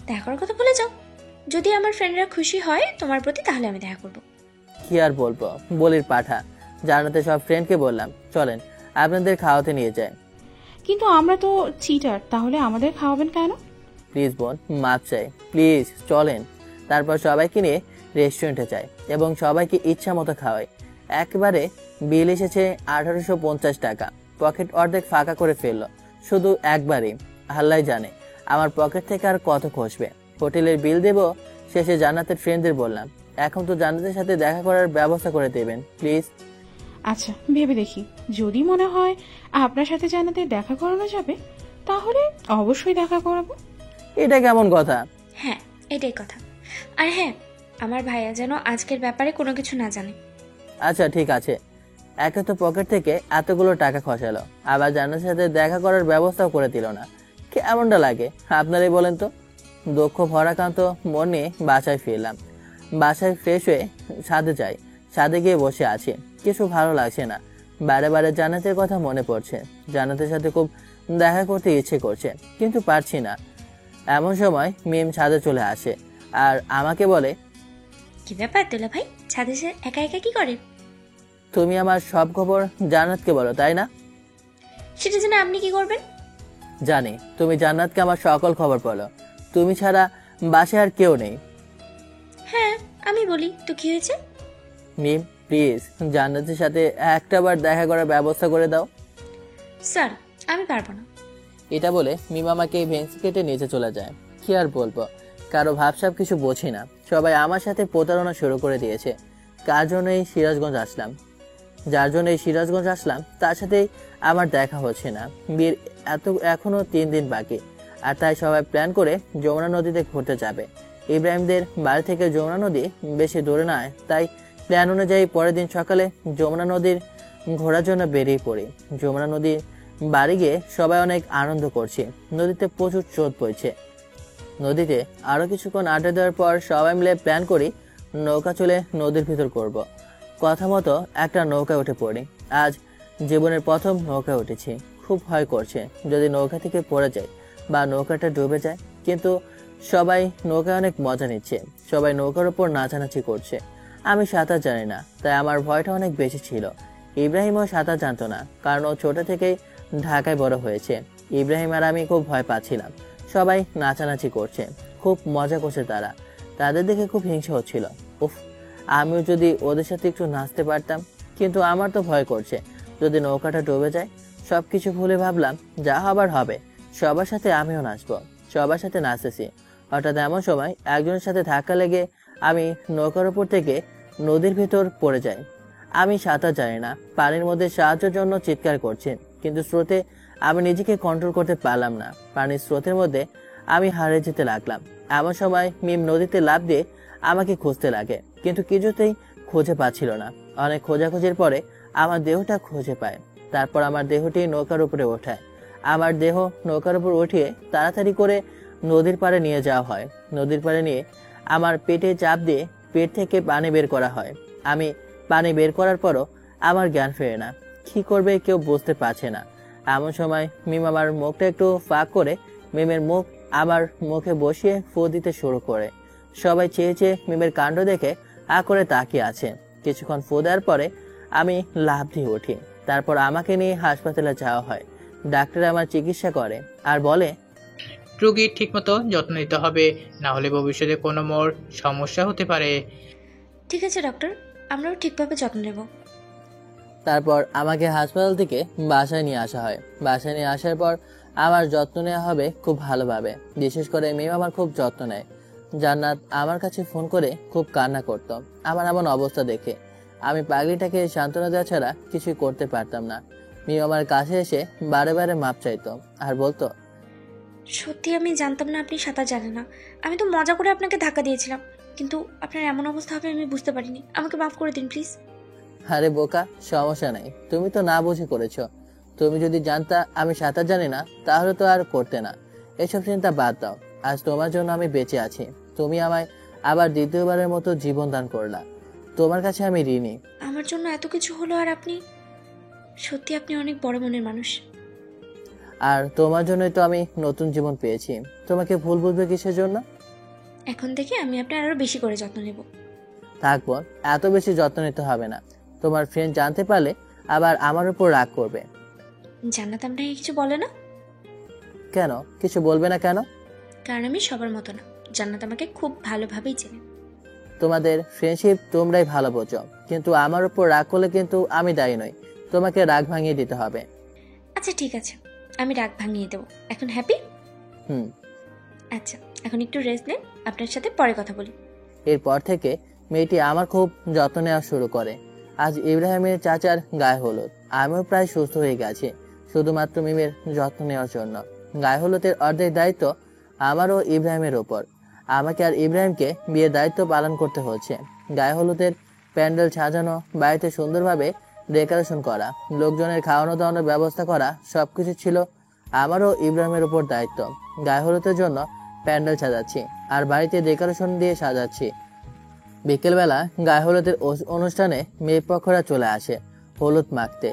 দেখা করার কথা ভুলে যাও। যদি আমার ফ্রেন্ডরা খুশি হয় তোমার প্রতি, তাহলে আমি দেখা করব। কি আর বলবো, বলির পাঠা। জান্নাতের সব ফ্রেন্ডকে বললাম চলেন আপনাদের খাওয়াতে নিয়ে যায়। কিন্তু আমরা তো চিটার, তাহলে আমাদের খাওয়াবেন কেন? প্লিজ বোন, মাপ চাই, প্লিজ চলেন। তারপর সবাইকে নিয়ে রেস্টুরেন্টে যাই এবং সবাইকে ইচ্ছা মতো খাওয়াই। একবারে বিল এসেছে 1850 টাকা। পকেট অর্ধেক ফাঁকা করে ফেললো শুধু একবারই। আল্লাহ জানে আমার পকেট থেকে আর কত খসবে। হোটেলের বিল দেব, শেষে জান্নাতের ফ্রেন্ডদের বললাম এখন তো জান্নাতের সাথে দেখা করার ব্যবস্থা করে দেবেন প্লিজ। আচ্ছা ভেবে দেখি, যদি মনে হয় আপনার সাথে জান্নাতে দেখা করানো যাবে, তাহলে অবশ্যই দেখা করাবো। এটা কেমন কথা? হ্যাঁ, এটাই কথা। আর হ্যাঁ, আমার ভাইয়া যেন আজকের ব্যাপারে কোনো কিছু না জানে। আচ্ছা ঠিক আছে। একে তো পকেট থেকে এতগুলো টাকা খসালো, আবার জান্নাতের সাথে দেখা করার ব্যবস্থাও করে দিল না। কেমনটা লাগে আপনারাই বলেন তো। দুঃখ ভরাক্রান্ত মন নিয়ে বাসায় ফিরলাম। বাসায় ফ্রেশ হয়ে ছাদে যাই। ছাদে গিয়ে বসে আছি, কিছু ভালো লাগছে না। বারে বারে জান্নাতের কথা মনে পড়ছে। জান্নাতের সাথে খুব দেখা করতে ইচ্ছে করছে, কিন্তু পারছি না। এমন সময় মিম ছাদে চলে আসে আর আমাকে বলে, কি ব্যাপার দুলা ভাই, ছাদে এসে একা একা কি করে? তুমি আমার সব খবর জান্নাতকে বলো, তাই না? সেটা জেনে আপনি কি করবেন? জানি তুমি জান্নাতকে আমার সকল খবর বলো। তুমি ছাড়া বাসায় আর কেউ নেই। হ্যাঁ, আমি বলি তো কি হয়েছে? মিম প্লিজ জান্নাতের সাথে একটাবার দেখা করার ব্যবস্থা করে দাও। স্যার, আমি পারবো না। এটা বলে মিম আমাকে ভেন্সি কেটে নিচে চলে যায়। কি আর বলবো, কারো ভাবসাব কিছু বোঝি না। সবাই আমার সাথে প্রতারণা শুরু করে দিয়েছে। কার জন্য এই সিরাজগঞ্জ আসলাম, যার জন্য এই সিরাজগঞ্জ আসলাম তার সাথেই আমার দেখা হচ্ছে না। বিয়ের এখনো 3 দিন বাকি, আর তাই সবাই প্ল্যান করে যমুনা নদীতে ঘুরতে যাবে। ইব্রাহিমদের বাড়ি থেকে যমুনা নদী বেশি দূরে নয়, তাই প্ল্যান অনুযায়ী পরের দিন সকালে যমুনা নদীর ঘোরার জন্য বেরিয়ে পড়ি। যমুনা নদীর বাড়ি গিয়ে সবাই অনেক আনন্দ করছে। নদীতে প্রচুর স্রোত বইছে। নদীতে আরো কিছুক্ষণ আড্ডা দেওয়ার পর সবাই মিলে প্ল্যান করি নৌকা চলে নদীর ভিতর করব। কথা মতো একটা নৌকায় উঠে পড়ি। আজ জীবনের প্রথম নৌকায় উঠেছি। খুব ভয় করছে যদি নৌকা থেকে পড়ে যায় বা নৌকাটা ডুবে যায়। কিন্তু সবাই নৌকায় অনেক মজা নিচ্ছে, সবাই নৌকার উপর নাচানাচি করছে। আমি সাঁতার জানি না, তাই আমার ভয়টা অনেক বেশি ছিল। ইব্রাহিমও সাঁতার জানতো না, কারণ ও ছোট থেকেই ঢাকায় বড় হয়েছে। ইব্রাহিম আর আমি খুব ভয় পাচ্ছিলাম। সবাই নাচানাচি করছে, খুব মজা করছে তারা। তাদের দেখে খুব হিংসা হচ্ছিল। উফ, আমিও যদি ওদের সাথে একটু নাচতে পারতাম। কিন্তু আমার তো ভয় করছে যদি নৌকাটা ডুবে যায়। সবকিছু ভুলে ভাবলাম যা হবার হবে, সবার সাথে আমিও নাচবো। সবার সাথে নাচতেছি, হঠাৎ এমন সময় একজনের সাথে ধাক্কা লেগে আমি নৌকার উপর থেকে নদীর ভেতর পড়ে যাই। আমি সাঁতার জানি না, পানির মধ্যে সাহায্যের জন্য চিৎকার করছি, কিন্তু স্রোতে আমি নিজেকে কন্ট্রোল করতে পারলাম না। পানির স্রোতের মধ্যে আমি হারিয়ে যেতে লাগলাম। এমন সময় মিম নদীতে লাফ দিয়ে আমাকে খুঁজতে লাগে, কিন্তু কিছুতেই খুঁজে পাচ্ছিল না। অনেক খোঁজাখুঁজির পরে আমার দেহটা খুঁজে পায়। তারপর আমার দেহটি নৌকার উপরে ওঠায়। আমার দেহ নৌকার উপর উঠিয়ে তাড়াতাড়ি করে নদীর পাড়ে নিয়ে যাওয়া হয়। নদীর পাড়ে নিয়ে আমার পেটে চাপ দিয়ে পেট থেকে পানি বের করা হয়। আমি পানি বের করার পরও আমার জ্ঞান ফেরে না, কি করবে কেউ বুঝতে পারছে না। এমন সময় মিম আমার মুখটা একটু ফাঁক করে মিমের মুখ আমার মুখে বসিয়ে ফু দিতে শুরু করে। সবাই চেয়ে চেয়ে মিমের কাণ্ড দেখে হা করে তাকিয়ে আছে। কিছুক্ষণ ফু দেওয়ার পরে আমি লাফ দিয়ে উঠি। তারপর আমাকে নিয়ে হাসপাতালে যাওয়া হয়। ডাক্তার আমার চিকিৎসা করে আর বলে, রোগীর ঠিকমতো যত্ন নিতে হবে, না হলে ভবিষ্যতে কোনো মোর সমস্যা হতে পারে। ঠিক আছে ডক্টর, আমরাও ঠিকভাবে যত্ন নেব। তারপর আমাকে হাসপাতাল থেকে বাসায় নিয়ে আসা হয়। বাসায় নিয়ে আসার পর আমার যত্ন নেওয়া হবে খুব ভালোভাবে। বিশেষ করে মেয়ে আমার খুব যত্ন নেয়। জান্নাত আমার কাছে ফোন করে খুব কান্না করত আমার এমন অবস্থা দেখে। আমি পাগলিটাকে সান্ত্বনা দেওয়া ছাড়া কিছুই করতে পারতাম না। মেয়ে আমার কাছে এসে বারে বারে মাপ চাইতো আর বলতো, সত্যি আমি জানতাম না আপনি সাঁতার জানেন না। আমি তো মজা করে আপনাকে ধাক্কা দিয়েছিলাম, কিন্তু আপনার এমন অবস্থা হবে আমি বুঝতে পারিনি। আমাকে মাফ করে দিন প্লিজ। আরে বোকা, সমস্যা নাই, তুমি তো না বুঝে করেছো। তুমি যদি জানতা আমি সাঁতার জানি না তাহলে তো আর করতে না। এসব চিন্তা বাদ দাও, আজ তোমার জন্য আমি বেঁচে আছি। তুমি আমায় আবার দ্বিতীয়বারের মতো জীবন দান করলা, তোমার কাছে আমি ঋণী। আমার জন্য এত কিছু হলো আর আপনি, সত্যি আপনি অনেক বড় মনের মানুষ। আর তোমার জন্যই তো আমি নতুন জীবন পেয়েছি। তোমাকে ভুল বুঝবে কিসের জন্য? এখন থেকে আমি আপনার আরো বেশি করে যত্ন নেব। থাকবো, এত বেশি যত্ন নিতে হবে না। তোমার ফ্রেন্ড জানতে পারলে আবার আমার উপর রাগ করবে। জান্নাত আপনাকে কিছু বলে না? কেন কিছু বলবে না কেন? কারণ আমি সবার মতো না। জান্নাত আমাকে খুব ভালোভাবেই চেনে। তোমাদের ফ্রেন্ডশিপ তোমরাই ভালো বোঝো, কিন্তু আমার উপর রাগ করলে কিন্তু আমি দায়ী নই। তোমাকে রাগ ভাঙিয়ে দিতে হবে। আচ্ছা ঠিক আছে, আমি রাগ ভাঙিয়ে দেবো। এখন হ্যাপি? হুম। আচ্ছা, এখন একটু রেস্ট নেন, আপনার সাথে পরে কথা বলি। এরপর থেকে মেয়েটি আমার খুব যত্ন নেওয়া শুরু করে। আজ ইব্রাহিমের চাচার গায়ে হলুদ। আমিও প্রায় সুস্থ হয়ে গেছি, শুধুমাত্র মিমের যত্ন নেওয়ার জন্য। গায়ে হলুদের অর্ধেক দায়িত্ব আমারও ইব্রাহিমের ওপর। আমাকে আর ইব্রাহিমকে বিয়ের দায়িত্ব পালন করতে হচ্ছে। গায়ে হলুদের প্যান্ডেল সাজানো, বাড়িতে সুন্দরভাবে ডেকোরেশন করা, লোকজনের খাওয়ানো দাওয়ানোর ব্যবস্থা করা, সবকিছু ছিল আমারও ইব্রাহিমের উপর দায়িত্ব। গায়ে হলুদের জন্য প্যান্ডেল সাজাচ্ছি আর বাড়িতে ডেকোরেশন দিয়ে সাজাচ্ছি। বিকেলবেলা গায়ে হলুদের অনুষ্ঠানে মেয়ে পক্ষরা চলে আসে হলুদ মাখতে।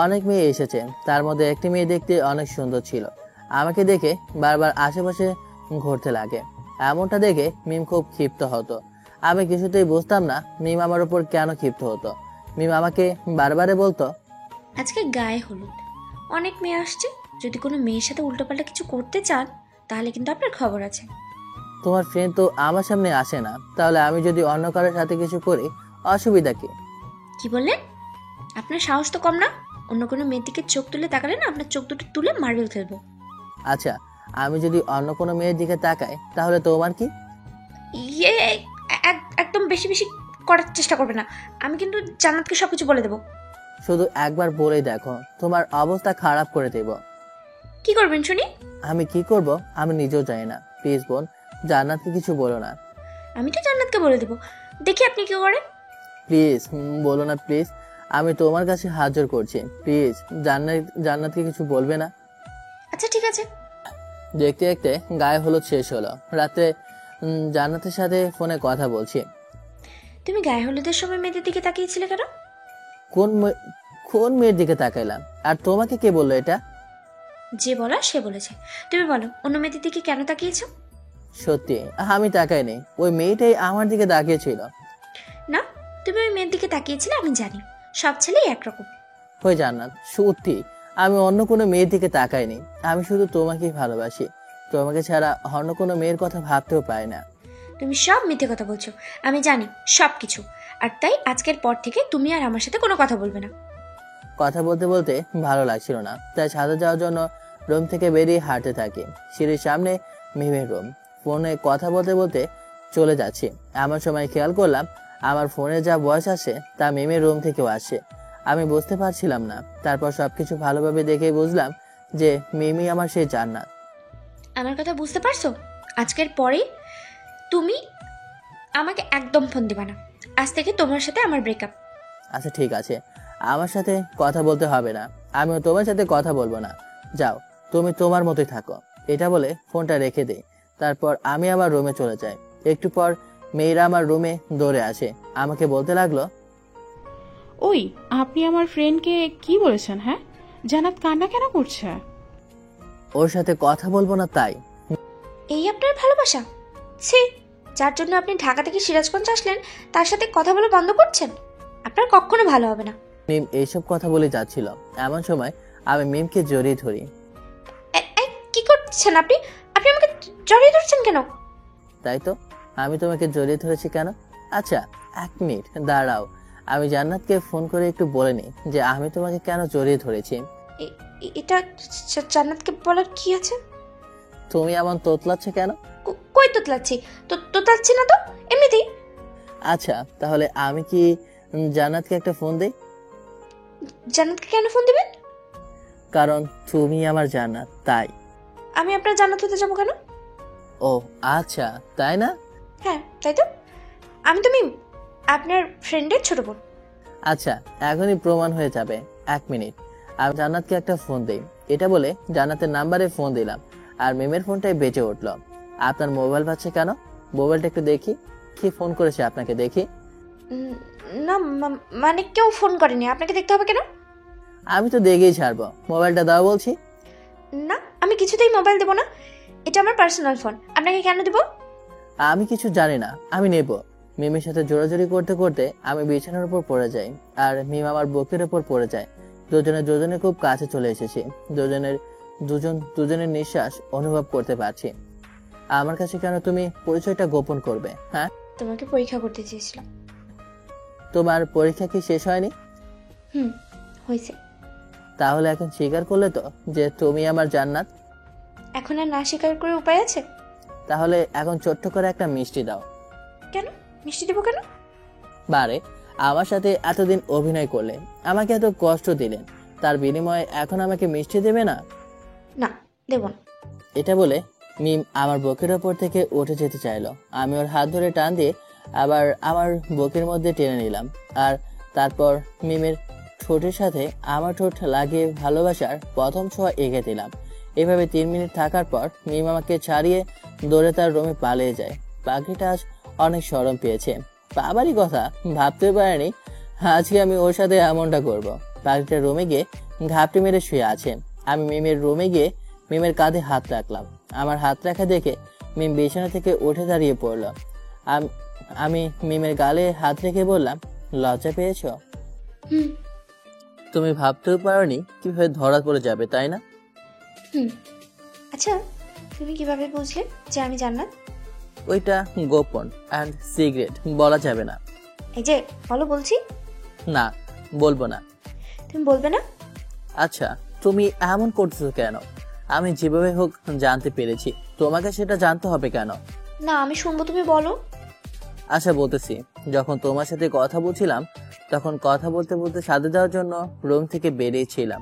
অনেক মেয়ে এসেছে, তার মধ্যে একটি মেয়ে দেখতে অনেক সুন্দর ছিল। আমাকে দেখে বারবার আশেপাশে ঘুরতে লাগে। এমনটা দেখে মিম খুব ক্ষিপ্ত হতো। আমি কিছুতেই বুঝতাম না মিম আমার উপর কেন ক্ষিপ্ত হতো। মিম আমাকে বারবারে বলতো, আজকে গায়ে হলুদ, অনেক মেয়ে আসছে, যদি কোনো মেয়ের সাথে উল্টোপাল্টা কিছু করতে চান তাহলে কিন্তু আপনার খবর আছে। তোমার ফ্রেন্ড তো আমার সামনে আসে না, তাহলে আমি যদি অন্য কারোর সাথে কিছু করি অসুবিধা কি? কি বললেন? আপনার সাহস তো কম না? অন্য কোনো মেয়ের দিকে চোখ তুলে তাকালে না আপনার চোখ দুটো তুলে মার্বেল খেলবো। আচ্ছা, আমি যদি অন্য কোনো মেয়ের দিকে তাকাই তাহলে তোমার কি? ইয়ে, একদম বেশি বেশি করার চেষ্টা করবে না। আমি কিন্তু জান্নাতকে সবকিছু বলে দেবো। শুধু একবার বলেই দেখো, তোমার অবস্থা খারাপ করে দেব। কি করবেন শুনি? আমি কি করব আমি নিজেও জানি না। প্লিজ বোন, জান্নাতকে কিছু বলো না। আমি তো জান্নাতকে বলে দেবো, দেখি আপনি কি করেন। প্লিজ বলো না প্লিজ, আমি তোমার কাছে হাত জোড় করছি। প্লিজ জান্নাতকে কিছু বলবে না। আচ্ছা ঠিক আছে। দেখতে দেখতে গায়ে হলুদ শেষ হলো। রাতে জান্নাতের সাথে ফোনে কথা বলছি। তুমি গায়ে হলুদের সময় মেয়েদের দিকে তাকিয়েছিলে কেন? কোন মেয়ের দিকে তাকাইলাম? আর তোমাকে কে বললো এটা? যে বলা সে বলেছে। তুমি বলো, অন্য মেয়েদের দিকে কেন তাকিয়েছো? সত্যি আমি তাকাইনি, ওই মেয়েটাই আমার দিকে তাকিয়েছিল। না, তুমি ওই মেয়ের দিকে তাকিয়েছিলে, আমি জানি। সব ছেলেই একরকম। হয়ে জান্নাত, সত্যি আমি অন্য কোনো মেয়ের দিকে তাকাইনি। আমি শুধু তোমাকেই ভালোবাসি। তোমাকে ছাড়া অন্য কোনো মেয়ের কথা ভাবতেও পারি না। তুমি সব মিথ্যে কথা বলছো, আমি জানি সব কিছু। আর তাই আজকের পর থেকে তুমি আর আমার সাথে কোনো কথা বলবে না। কথা বলতে বলতে ভালো লাগছিল না, তাই ছাদে যাওয়ার জন্য রুম থেকে বেরিয়ে হাঁটতে থাকি। সিঁড়ির সামনে মিমের রুম। ফোনে কথা বলতে বলতে চলে যাচ্ছি, এমন সময় খেয়াল করলাম আমার ফোনে যা ভয়েস আসে তা মিমের রুম থেকেও আসে। আমি বুঝতে পারছিলাম না, তারপর সবকিছু ভালোভাবে দেখে বুঝলাম যে মিমি আমার সেই জান্নাত। আমার কথা বুঝতে পারছো? আজকের পরে তুমি আমাকে একদম ফোন দিবা না। আজ থেকে তোমার সাথে আমার ব্রেকআপ। আচ্ছা ঠিক আছে, আমার সাথে কথা বলতে হবে না, আমিও তোমার সাথে কথা বলবো না। যাও, তুমি তোমার মতোই থাকো। এটা বলে ফোনটা রেখে দেই। তারপর আমি আমার রুমে চলে যাই। একটু পর মেয়েরা আমার রুমে দৌড়ে আসে, আমাকে বলতে লাগলো, ওই আপনি আমার ফ্রেন্ডকে কি বলেছেন? হ্যাঁ, জান্নাত কান্না কেন করছে? ওর সাথে কথা বলবো না তাই। এই আপনার ভালোবাসা? ছি, যার জন্য আপনি ঢাকা থেকে সিরাজগঞ্জ আসলেন তার সাথে কথা বলে বন্ধ করছেন? আপনার কখনো ভালো হবে না। মিম এইসব কথা বলে যাচ্ছিল, এমন সময় আমি মিমকে জড়িয়ে ধরি। কি করছেন আপনি? আপনি আমাকে জড়িয়ে ধরছেন কেন? তাই তো, আমি তোমাকে জড়িয়ে ধরেছি কেন? আচ্ছা 1 মিনিট দাঁড়াও, আমি জান্নাতকে ফোন করে একটু বলে নিই যে আমি তোমাকে কেন জড়িয়ে ধরেছি। এটা জান্নাতকে বলার কি আছে? তুমি এমন তোতলাচ্ছ কেন? কই তোতলাচ্ছি? তোতলাচ্ছি না তো, এমনিতেই। আচ্ছা তাহলে আমি কি জান্নাতকে একটা ফোন দেই? জান্নাতকে কেন ফোন দিবেন? কারণ তুমি আমার জান্নাত, তাই। আমি আপনার জান্নাত হতে যাবো কেন? ও আচ্ছা, তাই না? হ্যাঁ তাই তো, আমি তুমি আপনার ফ্রেন্ডের ছোট বোন। আচ্ছা এখনই প্রমাণ হয়ে যাবে, 1 মিনিট, আমি জান্নাতকে একটা ফোন দেই। এটা বলে জান্নাতের নাম্বারে ফোন দিলাম, আর মিমের ফোনটাই বেজে উঠল। আপনার মোবাইল বাজছে কেন? মোবাইলটা একটু দেখি, কি ফোন করেছে আপনাকে দেখি। না মানে কেউ ফোন করেনি, আপনাকে দেখতে হবে কেন? আমি তো দেখেই ছাড়বো, মোবাইলটা দাও বলছি। না, আমি কিছুতেই মোবাইল দেবো না, এটা আমার পার্সোনাল ফোন, আপনাকে কেন দেবো? আমি কিছু জানি না, আমি নেব। মিমের সাথে জোরাজোরি করতে করতে আমি বিছানার উপর পড়ে যাই, আর মিম আমার বুকের উপর পড়ে যায়। দুজনে খুব কাছে চলে এসেছি। দুজনের নিঃশ্বাস অনুভব করতে পারছি। আমার কাছে কেন তুমি পরিচয়টা গোপন করবে? হ্যাঁ, তোমাকে পরীক্ষা করতে চেয়েছিলাম। তোমার পরীক্ষা কি শেষ হয়নি? হয়েছে। তাহলে এখন স্বীকার করলে তো যে তুমি আমার জান্নাত। এখন আর না স্বীকার করে উপায় আছে? তাহলে এখন ছোট্ট করে একটা মিষ্টি দাও। কেন মিষ্টি দেবো কেন? বারে, আমার সাথে এতদিন অভিনয় করলেন, আমাকে এত কষ্ট দিলেন, তার বিনিময়ে এখন আমাকে মিষ্টি দেবে না? না, দেব না। এটা বলে মিম আমার বুকের ওপর থেকে উঠে যেতে চাইলো। আমি ওর হাত ধরে টান দিয়ে আবার আমার বুকের মধ্যে টেনে নিলাম, আর তারপর মিমের ঠোঁটের সাথে আমার ঠোঁট লাগিয়ে ভালোবাসার প্রথম ছোঁয়া এঁকে দিলাম। এভাবে 3 মিনিট থাকার পর মিম আমাকে ছাড়িয়ে দৌড়ে তার রুমে পালিয়ে যায়। পাখিটা আজ অনেক শরম পেয়েছে, বাবারই কথা ভাবতে পারেনি আজকে আমি ওর সাথে এমনটা করব। পাখিটার রুমে গিয়ে ঘাপটি মেরে শুয়ে আছে। আমি মিমের রুমে গিয়ে মিমের কাঁধে হাত রাখলাম। আমার হাত রাখা দেখে মিম বিছানা থেকে উঠে দাঁড়িয়ে পড়ল। আমি মিমের গালে হাত রেখে বললাম, লজ্জা পেয়েছো? তুমি ভাবতেও পারোনি কিভাবে ধরা পড়ে যাবে, তাই না? আচ্ছা, তুমি কিভাবে বুঝলে যে আমি জান্নাত? ওইটা গোপন অ্যান্ড সিক্রেট, বলা যাবে না। এই যে বলো বলছি। না, বলবো না। তুমি বলবে না? আচ্ছা, তুমি এমন করতেছো কেন? আমি যেভাবে হোক জানতে পেরেছি, তোমাকে সেটা জানতে হবে কেন? না, আমি শুনবো, তুমি বলো। আচ্ছা বলতেছি, যখন তোমার সাথে কথা বলছিলাম তখন কথা বলতে বলতে সাথে যাওয়ার জন্য রুম থেকে বেরিয়েছিলাম,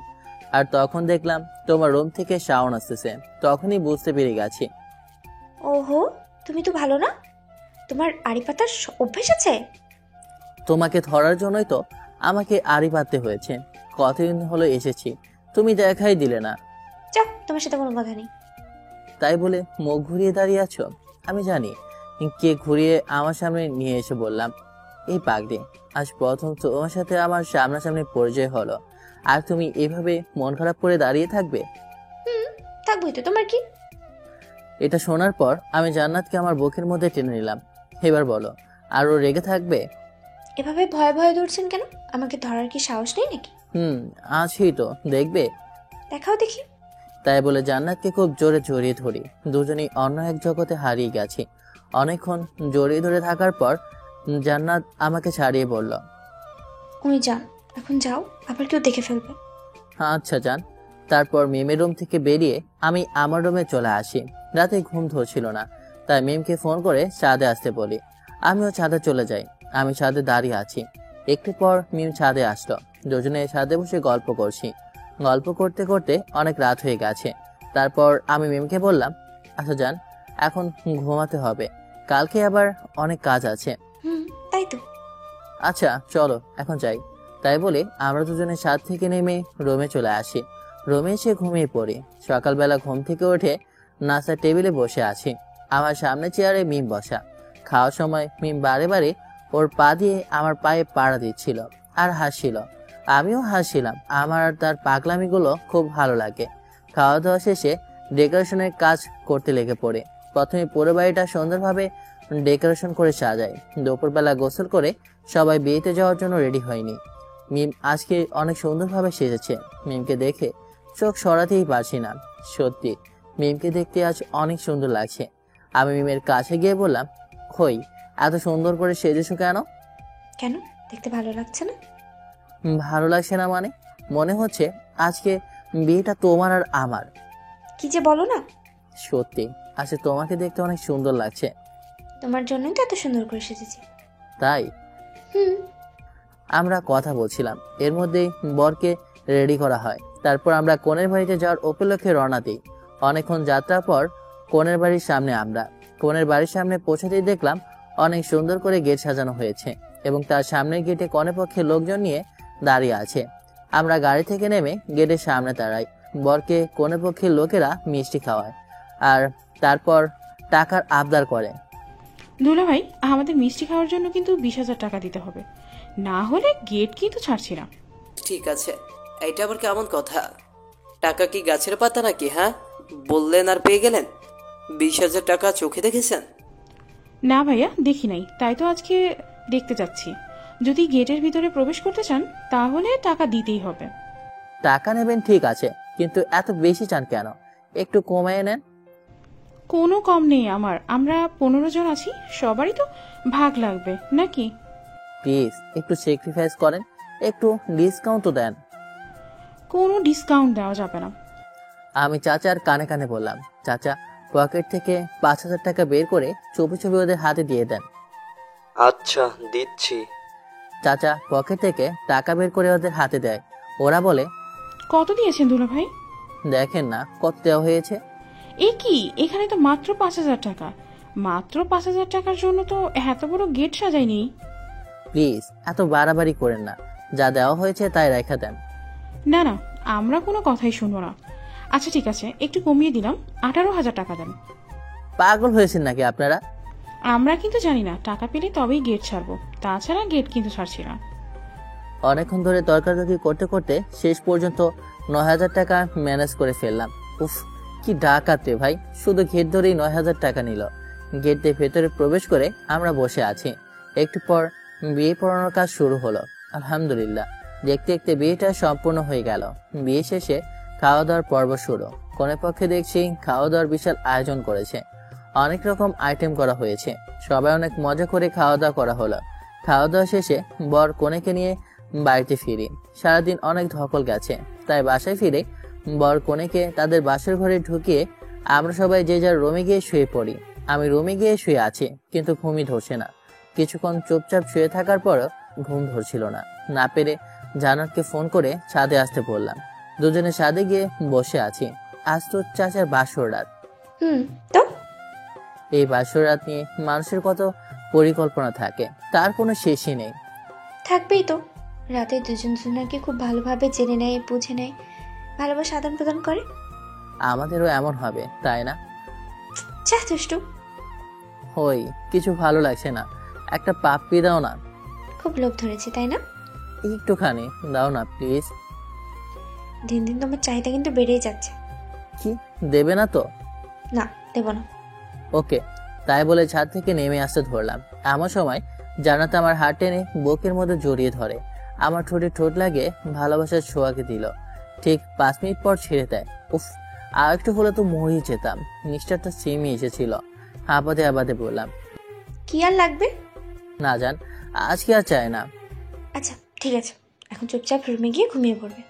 আর তখন দেখলাম তোমার রুম থেকে সাউন্ড আসতেছে। তখনই বুঝতে পেরে গেছি। ওহো, তুমি তো ভালো না, তোমার আড়ি পাতার অভ্যেস আছে। তোমাকে ধরার জন্যই তো আমাকে আড়ি পাততে হয়েছে। কতদিন হলো এসেছি, তুমি দেখাই দিলে না। যাও, তোমার সাথে কোনো কথা নেই। তাই বলে মুখ ঘুরিয়ে দাঁড়িয়ে আছো? আমি জানি কে ঘুরিয়ে আমার সামনে নিয়ে এসে বললাম, এই পাগড়ি, আজ প্রথম তোমার সাথে আমার সামনাসামনি পরিচয় হলো, আর তুমি এভাবে মন খারাপ করে দাঁড়িয়ে থাকবে? থাকবোই তো, তোমার কি? এটা শোনার পর আমি জান্নাতকে আমার বুকের মধ্যে টেনে নিলাম। এবার বলো, আরো রেগে থাকবে? এভাবে ভয়ে ভয়ে দৌড়ছেন কেন? আমাকে ধরার কি সাহস নেই নাকি? আছি তো, দেখবে? দেখাও দেখি। তাই বলে জান্নাতকে খুব জোরে জড়িয়ে ধরি। দুজনেই অন্য এক জগতে হারিয়ে গেছি। অনেকক্ষণ জড়িয়ে ধরে থাকার পর জান্নাত আমাকে ছাড়িয়ে বলল, উনি যান, এখন যাও, আবার কেউ দেখে ফেলবে। আচ্ছা যান। তারপর মিমের রুম থেকে বেরিয়ে আমি আমার রুমে চলে আসি। রাতে ঘুম ধরছিল না, তাই মিমকে ফোন করে ছাদে আসতে বলি। আমিও ছাদে চলে যাই। আমি ছাদে দাঁড়িয়ে আছি। একটু পর মিম ছাদে আসলো। দুজনে ছাদে বসে গল্প করছি। গল্প করতে করতে অনেক রাত হয়ে গেছে। তারপর আমি মিমকে বললাম, আচ্ছা যান, এখন ঘুমাতে হবে, কালকে আবার অনেক কাজ আছে। তাই তো। আচ্ছা চলো এখন যাই। তাই বলে আমরা দুজনে ছাদ থেকে নেমে রুমে চলে আসি। রুমে এসে ঘুমিয়ে পড়ি। সকালবেলা ঘুম থেকে উঠে নাস্তার টেবিলে বসে আছি। আমার সামনে চেয়ারে মিম বসা। খাওয়ার সময় মিম বারে বারে ওর পা দিয়ে আমার পায়ে পাড়া দিচ্ছিল আর হাসছিল। আমিও হাসছিলাম। আমার আর তার পাগলামিগুলো খুব ভালো লাগে। খাওয়া দাওয়া শেষে ডেকোরেশনের কাজ করতে লেগে পড়ে। প্রথমে পুরো বাড়িটা সুন্দরভাবে ডেকোরেশন করে সাজায়। দুপুরবেলা গোসল করে সবাই বিয়েতে যাওয়ার জন্য রেডি হয়নি। মিম আজকে অনেক সুন্দরভাবে সেজেছে। মিমকে দেখে চোখ সরাতেই পারছি না। সত্যি মিমকে দেখতে আজ অনেক সুন্দর লাগছে। আমি মিমের কাছে গিয়ে বললাম, কই এত সুন্দর করে সেজেছো কেন? কেন, দেখতে ভালো লাগছে না? ভালো লাগছে না মানে? মনে হচ্ছে আজকে বিয়েটা তোমার আর আমার। কি যে বলো না। সত্যি আজকে তোমাকে দেখতে অনেক সুন্দর লাগছে। তোমার জন্যই তো এত সুন্দর করে সেজেছি। তাই? আমরা কথা বলছিলাম, এর মধ্যেই বরকে রেডি করা হয়। তারপর আমরা কনের বাড়িতে যাওয়ার উপলক্ষে রওনা দিই। অনেকক্ষণ যাত্রার পর কনের বাড়ির সামনে আমরা। কনের বাড়ির সামনে পৌঁছাতেই দেখলাম অনেক সুন্দর করে গেট সাজানো হয়েছে এবং তার সামনের গেটে কনে পক্ষে লোকজন নিয়ে দাঁড়িয়ে আছে। আমরা গাড়ি থেকে নেমে গেটের সামনে দাঁড়াই। বরকে কনে পক্ষের লোকেরা মিষ্টি খাওয়ায় আর তারপর টাকার আবদার করে। দুলা ভাই, আমাদের মিষ্টি খাওয়ার জন্য কিন্তু 20,000 টাকা দিতে হবে, না হলে গেট কিন্তু ছাড়ছি না। ঠিক আছে, এইটা আবার কেমন কথা? টাকা কি গাছের পাতা নাকি? হ্যাঁ, বললেন আর পেয়ে গেলেন? 20,000 টাকা চোখে দেখেছেন? না ভাইয়া, দেখি নাই, তাই তো আজকে দেখতে যাচ্ছি। যদি গেটের ভিতরে প্রবেশ করতে চান তাহলে টাকা দিতেই হবে। টাকা নেবেন ঠিক আছে, কিন্তু এত বেশি চান কেন? একটু কমিয়ে নেন। কোনো কম নেই আমার, আমরা 15 জন আছি, সবারই তো ভাগ লাগবে নাকি? প্লিজ একটু স্যাক্রিফাইস করেন, একটু ডিসকাউন্ট তো দেন। কোনো ডিসকাউন্ট দেওয়া যাবে না। আমি চাচার কানে কানে বললাম। চাচা পকেট থেকে 5,000 টাকা বের করে চুপি চুপি ওদের হাতে দিয়ে দেন। আচ্ছা দিচ্ছি। চাচা পকেট থেকে টাকা বের করে ওদের হাতে দেয়। ওরা বলে, কত দিয়েছেন দুলা ভাই? দেখেন না কত দেওয়া হয়েছে। এ কি, এখানে তো মাত্র 5,000 টাকা। মাত্র 5,000 টাকার জন্য তো এত বড় গেট সাজায়নি। প্লিজ এত বাড়াবাড়ি করেন না, যা দেওয়া হয়েছে তাই রেখে দেন। না না, আমরা কোনো কথাই শুনবো না। আচ্ছা ঠিক আছে, একটু কমিয়ে দিলাম, 18,000 টাকা দেন। পাগল হয়েছেন নাকি আপনারা? আমরা কিন্তু জানি না, টাকা পেলে তবেই গেট ছাড়বো, তাছাড়া গেট কিন্তু ছাড়ছি না। অনেকক্ষণ ধরে তর্কাতর্কি করতে করতে শেষ পর্যন্ত 9,000 টাকা ম্যানেজ করে ফেললাম। উফ, কি ডাকাত রে ভাই, শুধু গেট ধরেই 9,000 টাকা নিল। গেট দিয়ে ভেতরে প্রবেশ করে আমরা বসে আছি। একটু পর বিয়ে পড়ানোর কাজ শুরু হলো। আলহামদুলিল্লাহ, দেখতে দেখতে বিয়েটা সম্পূর্ণ হয়ে গেল। বিয়ে শেষে খাওয়া দাওয়ার পর্ব শুরু। কনের পক্ষে দেখছি খাওয়া দাওয়ার বিশাল আয়োজন করেছে। অনেক রকম আইটেম করা হয়েছে। সবাই অনেক মজা করে খাওয়া দাওয়া করা হলো। খাওয়া দাওয়া শেষে বর কনেকে নিয়ে বাড়িতে ফিরি। সারাদিন অনেক ধকল গেছে, তাই বাসায় ফিরে বর কনেকে তাদের বাসর ঘরে ঢুকিয়ে আমরা সবাই যে যার রুমে গিয়ে শুয়ে পড়ি। আমি রুমে গিয়ে শুয়ে আছি, কিন্তু ঘুমই ধরছে না। কিছুক্ষণ চুপচাপ শুয়ে থাকার পরও ঘুম ধরছিল না। না পেরে জান্নাতকে ফোন করে ছাদে আসতে বললাম। দুজনে ছাদে গিয়ে বসে আছি। আজ তো চাচার বাসর রাত। তো এই বাসর রাত নিয়ে মানুষের কত পরিকল্পনা থাকে, তার কোনো শেষই নেই। থাকবেই তো। রাতে দুজন দুজনকে খুব ভালোভাবে জেনে নেয়, বুঝে নেয়, ভালোবাসা আদান প্রদান করে। আমাদেরও এমন হবে, তাই না? যা দুষ্টু। হই, কিছু ভালো লাগছে না, একটা পাপ্পি দাও না। খুব লোভ ধরেছে তাই না? একটুখানি দাও না প্লিজ। দিন দিন তোমার চাহিদা কিন্তু বেড়েই যাচ্ছে। কি দেবে না তো? না, দেব না। ওকে, তাই বলে ছাদ থেকে নেমে আসতে ধরলাম। এমন সময় জান্নাত আমার হাত টেনে বুকের মধ্যে জড়িয়ে ধরে। আমার ঠোঁটে ঠোঁট লাগে ভালোবাসার ছোঁয়াকে দিল। ঠিক 5 মিনিট পর ছেড়ে দেয়। উফ, আর একটু হলে তো মরেই যেতাম। নিষ্ঠারটা সেমই এসেছিল। হাঁপাতে হাঁপাতে বললাম, কি আর লাগবে? না জান, আজকে আর চাই না। আচ্ছা ঠিক আছে, এখন চুপচাপ রুমে গিয়ে ঘুমিয়ে পড়বে।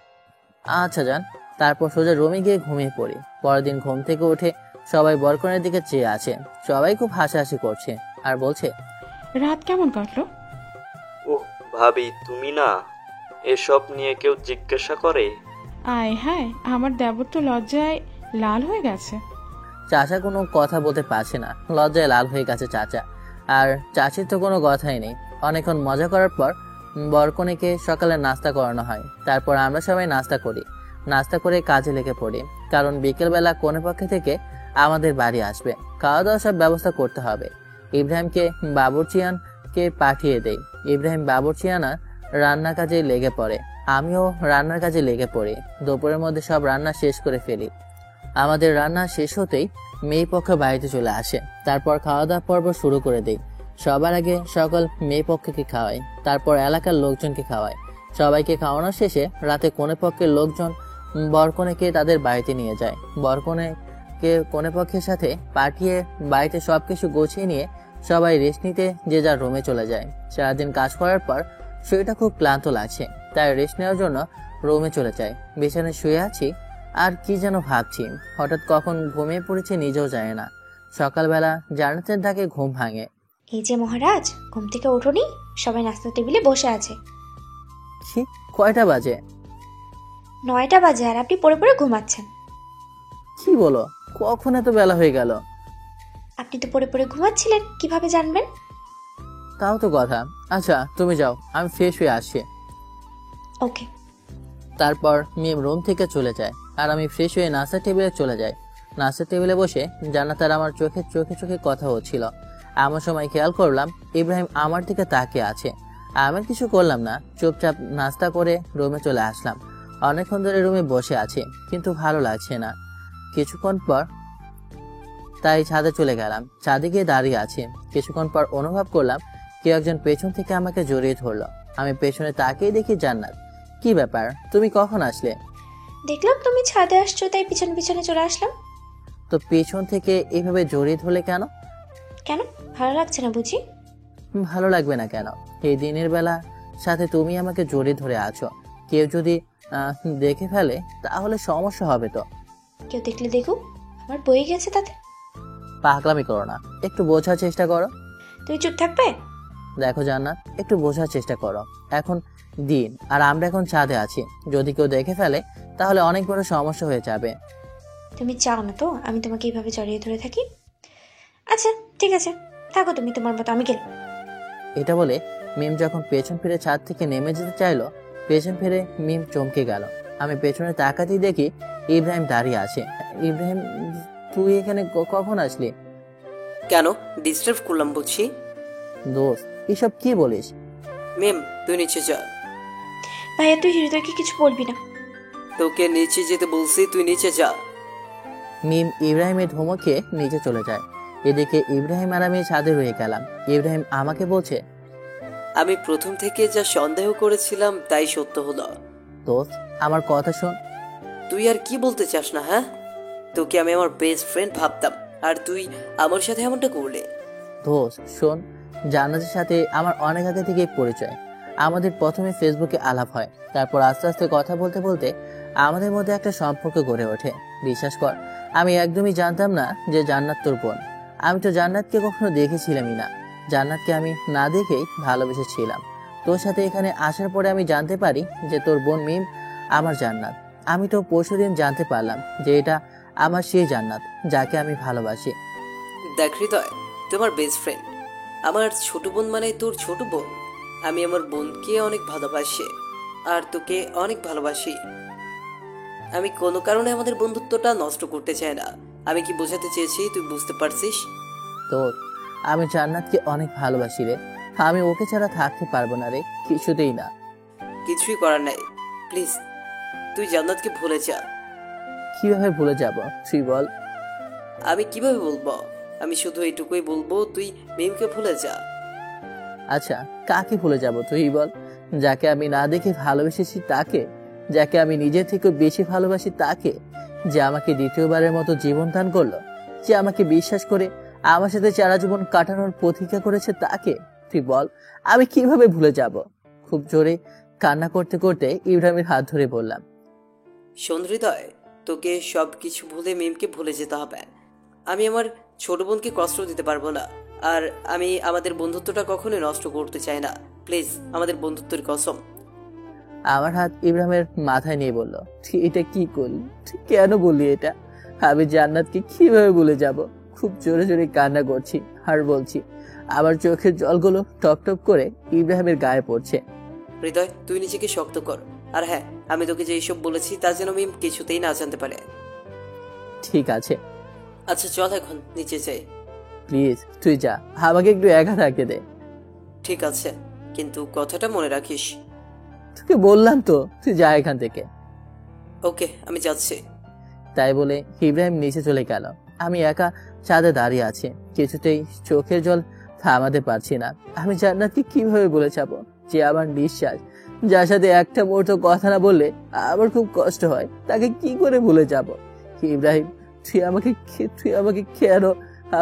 আচ্ছা যান। তারপর সোজা রুমে গিয়ে ঘুমিয়ে পড়ি। পরের দিন ঘুম থেকে উঠে সবাই বরকনের দিকে চেয়ে আছে। সবাই খুব হাসাহাসি করছে আর বলছে, রাত কেমন কাটলো? ওহ ভাবি, তুমি না এসব নিয়ে কেউ জিজ্ঞাসা করে? আয় হায়, আমার দেবর তো লজ্জায় লাল হয়ে গেছে। চাচা কোনো কথা বলতে পারছে না, লজ্জায় লাল হয়ে গেছে চাচা। আর চাচির তো কোনো কথাই নেই। অনেকক্ষণ মজা করার পর বরকনেকে সকালে নাস্তা করানো হয়। তারপর আমরা সবাই নাস্তা করি। নাস্তা করে কাজে লেগে পড়ি, কারণ বিকেলবেলা কনে পক্ষ থেকে আমাদের বাড়ি আসবে। খাওয়া দাওয়া সব ব্যবস্থা করতে হবে। ইব্রাহিমকে বাবুর্চিয়ানকে পাঠিয়ে দেই। ইব্রাহিম বাবুর্চিয়ানা রান্নার কাজে লেগে পড়ে। আমিও রান্নার কাজে লেগে পড়ি। দুপুরের মধ্যে সব রান্না শেষ করে ফেলি। আমাদের রান্না শেষ হতেই মেয়ে পক্ষ বাড়িতে চলে আসে। তারপর খাওয়া দাওয়া পর্ব শুরু করে দিই। সবার আগে সকল মেয়ে পক্ষকে খাওয়াই, তারপর এলাকার লোকজনকে খাওয়াই। সবাইকে খাওয়ানোর শেষে রাতে কনে পক্ষের লোকজন বরকনেকে তাদের বাড়িতে নিয়ে যায়। বরকনেকে কনে পক্ষের সাথে পাঠিয়ে বাড়িতে সবকিছু গুছিয়ে নিয়ে সবাই রেস্ট নিতে যে যার রুমে চলে যায়। সারাদিন কাজ করার পর শরীরটা খুব ক্লান্ত লাগছে, তাই রেস্ট নেওয়ার জন্য রুমে চলে যায়। বিছানায় শুয়ে আছি আর কি যেন ভাবছি। হঠাৎ কখন ঘুমিয়ে পড়েছি নিজেও জানে না। সকালবেলা জান্নাতের ডাকে ঘুম ভাঙে। এই যে মহারাজ, ঘুম থেকে ওঠোনি? সবাই নাস্তার টেবিলে বসে আছে। কি, কয়টা বাজে? 9টা বাজে আর আপনি পড়ে পড়ে ঘুমাচ্ছেন। কি বলো, কখন এত বেলা হয়ে গেল? আপনি তো পড়ে পড়ে ঘুমাচ্ছিলেন, কিভাবে জানবেন? তাও তো কথা। আচ্ছা তুমি যাও, আমি ফ্রেশ হয়ে আসছি। ওকে। তারপর মিম রুম থেকে চলে যায় আর আমি ফ্রেশ হয়ে নাস্তার টেবিলে চলে যাই। নাস্তার টেবিলে বসে জান্নাত আর আমার চোখে চোখে কথা হচ্ছিল। এমন সময় খেয়াল করলাম ইব্রাহিম আমার দিকে তাকিয়ে আছে। আমি কিছু করলাম না, চুপচাপ নাস্তা করে রুমে চলে আসলাম। অনেকক্ষণ ধরে রুমে বসে আছি, কিন্তু ভালো লাগছে না। কিছুক্ষণ পর তাই ছাদে চলে গেলাম। ছাদে গিয়ে দাঁড়িয়ে আছি। কিছুক্ষণ পর অনুভব করলাম কেউ একজন পেছন থেকে আমাকে জড়িয়ে ধরলো। আমি পেছনে তাকিয়ে দেখি জান্নাত। কি ব্যাপার, তুমি কখন আসলে? দেখলাম তুমি ছাদে আসছো, তাই পিছনে পিছনে চলে আসলাম। তো পেছন থেকে এইভাবে জড়িয়ে ধরলে কেন? কেন, ভালো লাগছে না বুঝি? ভালো লাগবে না কেন? এই দিনের বেলা সাথে তুমি আমাকে জড়িয়ে ধরে আছো। কেউ যদি দেখে ফেলে তাহলে সমস্যা হবে তো। কেউ দেখলে দেখুক, আমার বয়ে গেছে তাতে। পাগলামি করো না, একটু বোঝার চেষ্টা করো। তুমি চুপ থাকবে? দেখো জান্নাত, একটু বোঝার চেষ্টা করো। এখন দিন আর আমরা এখন ছাদে আছি। যদি কেউ দেখে ফেলে তাহলে অনেক বড় সমস্যা হয়ে যাবে। তুমি চাও না তো আমি তোমাকে এইভাবে জড়িয়ে ধরে থাকি? আচ্ছা ঠিক আছে, থাকো তুমি তোমার মতো, আমি গেলাম। এটা বলে মিম যখন পেছন ফিরে ছাদ থেকে নেমে যেতে চাইলো, পেছন ফিরে মিম চমকে গেল। আমি পেছনে তাকাতেই দেখি ইব্রাহিম দাঁড়িয়ে আছে। ইব্রাহিম, তুই এখানে কখন আসলি? কেন ডিস্টার্ব করলাম বুঝছি? দোস্ত, এসব কি বলিস? মেম তুই নিচে যা। ভাইয়া তুই হৃদয়কে কিছু বলবি না। তোকে নিচে যেতে বলছি, তুই নিচে যা। মিম ইব্রাহিমের ধমকে নিচে চলে যায়। এদিকে ইব্রাহিম আর আমি ছাদে রয়ে গেলাম। ইব্রাহিম আমাকে বলছে, আমি প্রথম থেকে যা সন্দেহ করেছিলাম তাই সত্য হলো। দোস্ত আমার কথা শোন। তুই আর কি বলতে চাস না? হ্যাঁ, তোকে আমি আমার বেস্ট ফ্রেন্ড ভাবতাম আর তুই আমার সাথে এমনটা করলে। দোস্ত শোন, জান্নাতের সাথে আমার অনেক আগে থেকেই পরিচয়। আমাদের প্রথমে ফেসবুকে আলাপ হয়, তারপর আস্তে আস্তে কথা বলতে বলতে আমাদের মধ্যে একটা সম্পর্ক গড়ে ওঠে। বিশ্বাস কর, আমি একদমই জানতাম না যে জান্নাত তোর বোন। আমি তো জান্নাতকে কখনো দেখেছিলামই না। জান্নাতকে আমি না দেখেই ভালোবেসেছিলাম। তোর সাথে এখানে আসার পরে আমি জানতে পারি যে তোর বোন মিম আমার জান্নাত। আমি তো পরশুদিন জানতে পারলাম যে এটা আমার সেই জান্নাত যাকে আমি ভালোবাসি। দেখ হৃদয়, তোমার বেস্ট ফ্রেন্ড, আমার ছোট বোন মানে তোর ছোট বোন। আমি আমার বোনকে অনেক ভালোবাসি আর তোকে অনেক ভালোবাসি। আমি কোনো কারণে আমাদের বন্ধুত্বটা নষ্ট করতে চাই না। আমি কি বোঝাতে চেয়েছি তুই বুঝতে পারছিস? তো আমি জান্নাতকে অনেক ভালোবাসি রে। আমি ওকে ছাড়া থাকতে পারবো না রে, কিছুতেই না। কিছুই করার নাই, প্লিজ তুই জান্নাতকে ভুলে যা। কিভাবে ভুলে যাব তুই বল? আমি কিভাবে বলবো? আমি শুধু এইটুকুই বলবো, তুই মিমকে ভুলে যা। আচ্ছা, কাকে ভুলে যাব তুই বল? যাকে আমি না দেখে ভালোবেসেছি তাকে? যাকে আমি নিজের থেকে বেশি ভালোবাসি তাকে? যে আমাকে দ্বিতীয়বারের মতো জীবন দান করলো? যে আমাকে বিশ্বাস করে আমার সাথে সারা জীবন কাটানোর প্রতিজ্ঞা করেছে তাকে? তুই বল, আমি কিভাবে ভুলে যাব? খুব জোরে কান্না করতে করতে ইব্রাহিমের হাত ধরে বললাম, শোন হৃদয়, তোকে সব কিছু ভুলে মিমকে ভুলে যেতে হবে। আমি আমার ছোট বোনকে কষ্ট দিতে পারবো না, আর আমি আমাদের বন্ধুত্বটা কখনোই নষ্ট করতে চাই না। প্লিজ, আমাদের বন্ধুত্বের কসম। আমার হাত ইব্রাহিমের মাথায় নিয়ে বলল, তুই এটা কি করলি? তুই কেন বললি এটা? আমি জান্নাতকে কিভাবে ভুলে যাব? খুব জোরে জোরে কান্না করছি আর বলছি। আমার চোখের জলগুলো টপ টপ করে ইব্রাহিমের গায়ে পড়ছে। হৃদয়, তুই নিজেকে শক্ত কর। আর হ্যাঁ, আমি তোকে যে এইসব বলেছি তা যেন মিম কিছুতেই না জানতে পারে। ঠিক আছে, আচ্ছা চল এখন নিচে যাই। প্লিজ তুই যা, আমাকে একটু একা থাকতে দে। ঠিক আছে, কিন্তু কথাটা মনে রাখিস। তোকে বললাম তো, তুই যা এখান থেকে। ওকে, আমি যাচ্ছি। তাই বলে ইব্রাহিম নিচে চলে গেল। আমি একা ছাদে দাঁড়িয়ে আছি, কিছুতেই চোখের জল থামাতে পারছি না। আমি জান্নাতকে কিভাবে বলে যাবো যে আমার নিঃশ্বাস, যার সাথে একটা মুহূর্ত কথা না বললে আমার খুব কষ্ট হয়, তাকে কি করে ভুলে যাব? ইব্রাহিম, তুই আমাকে কেন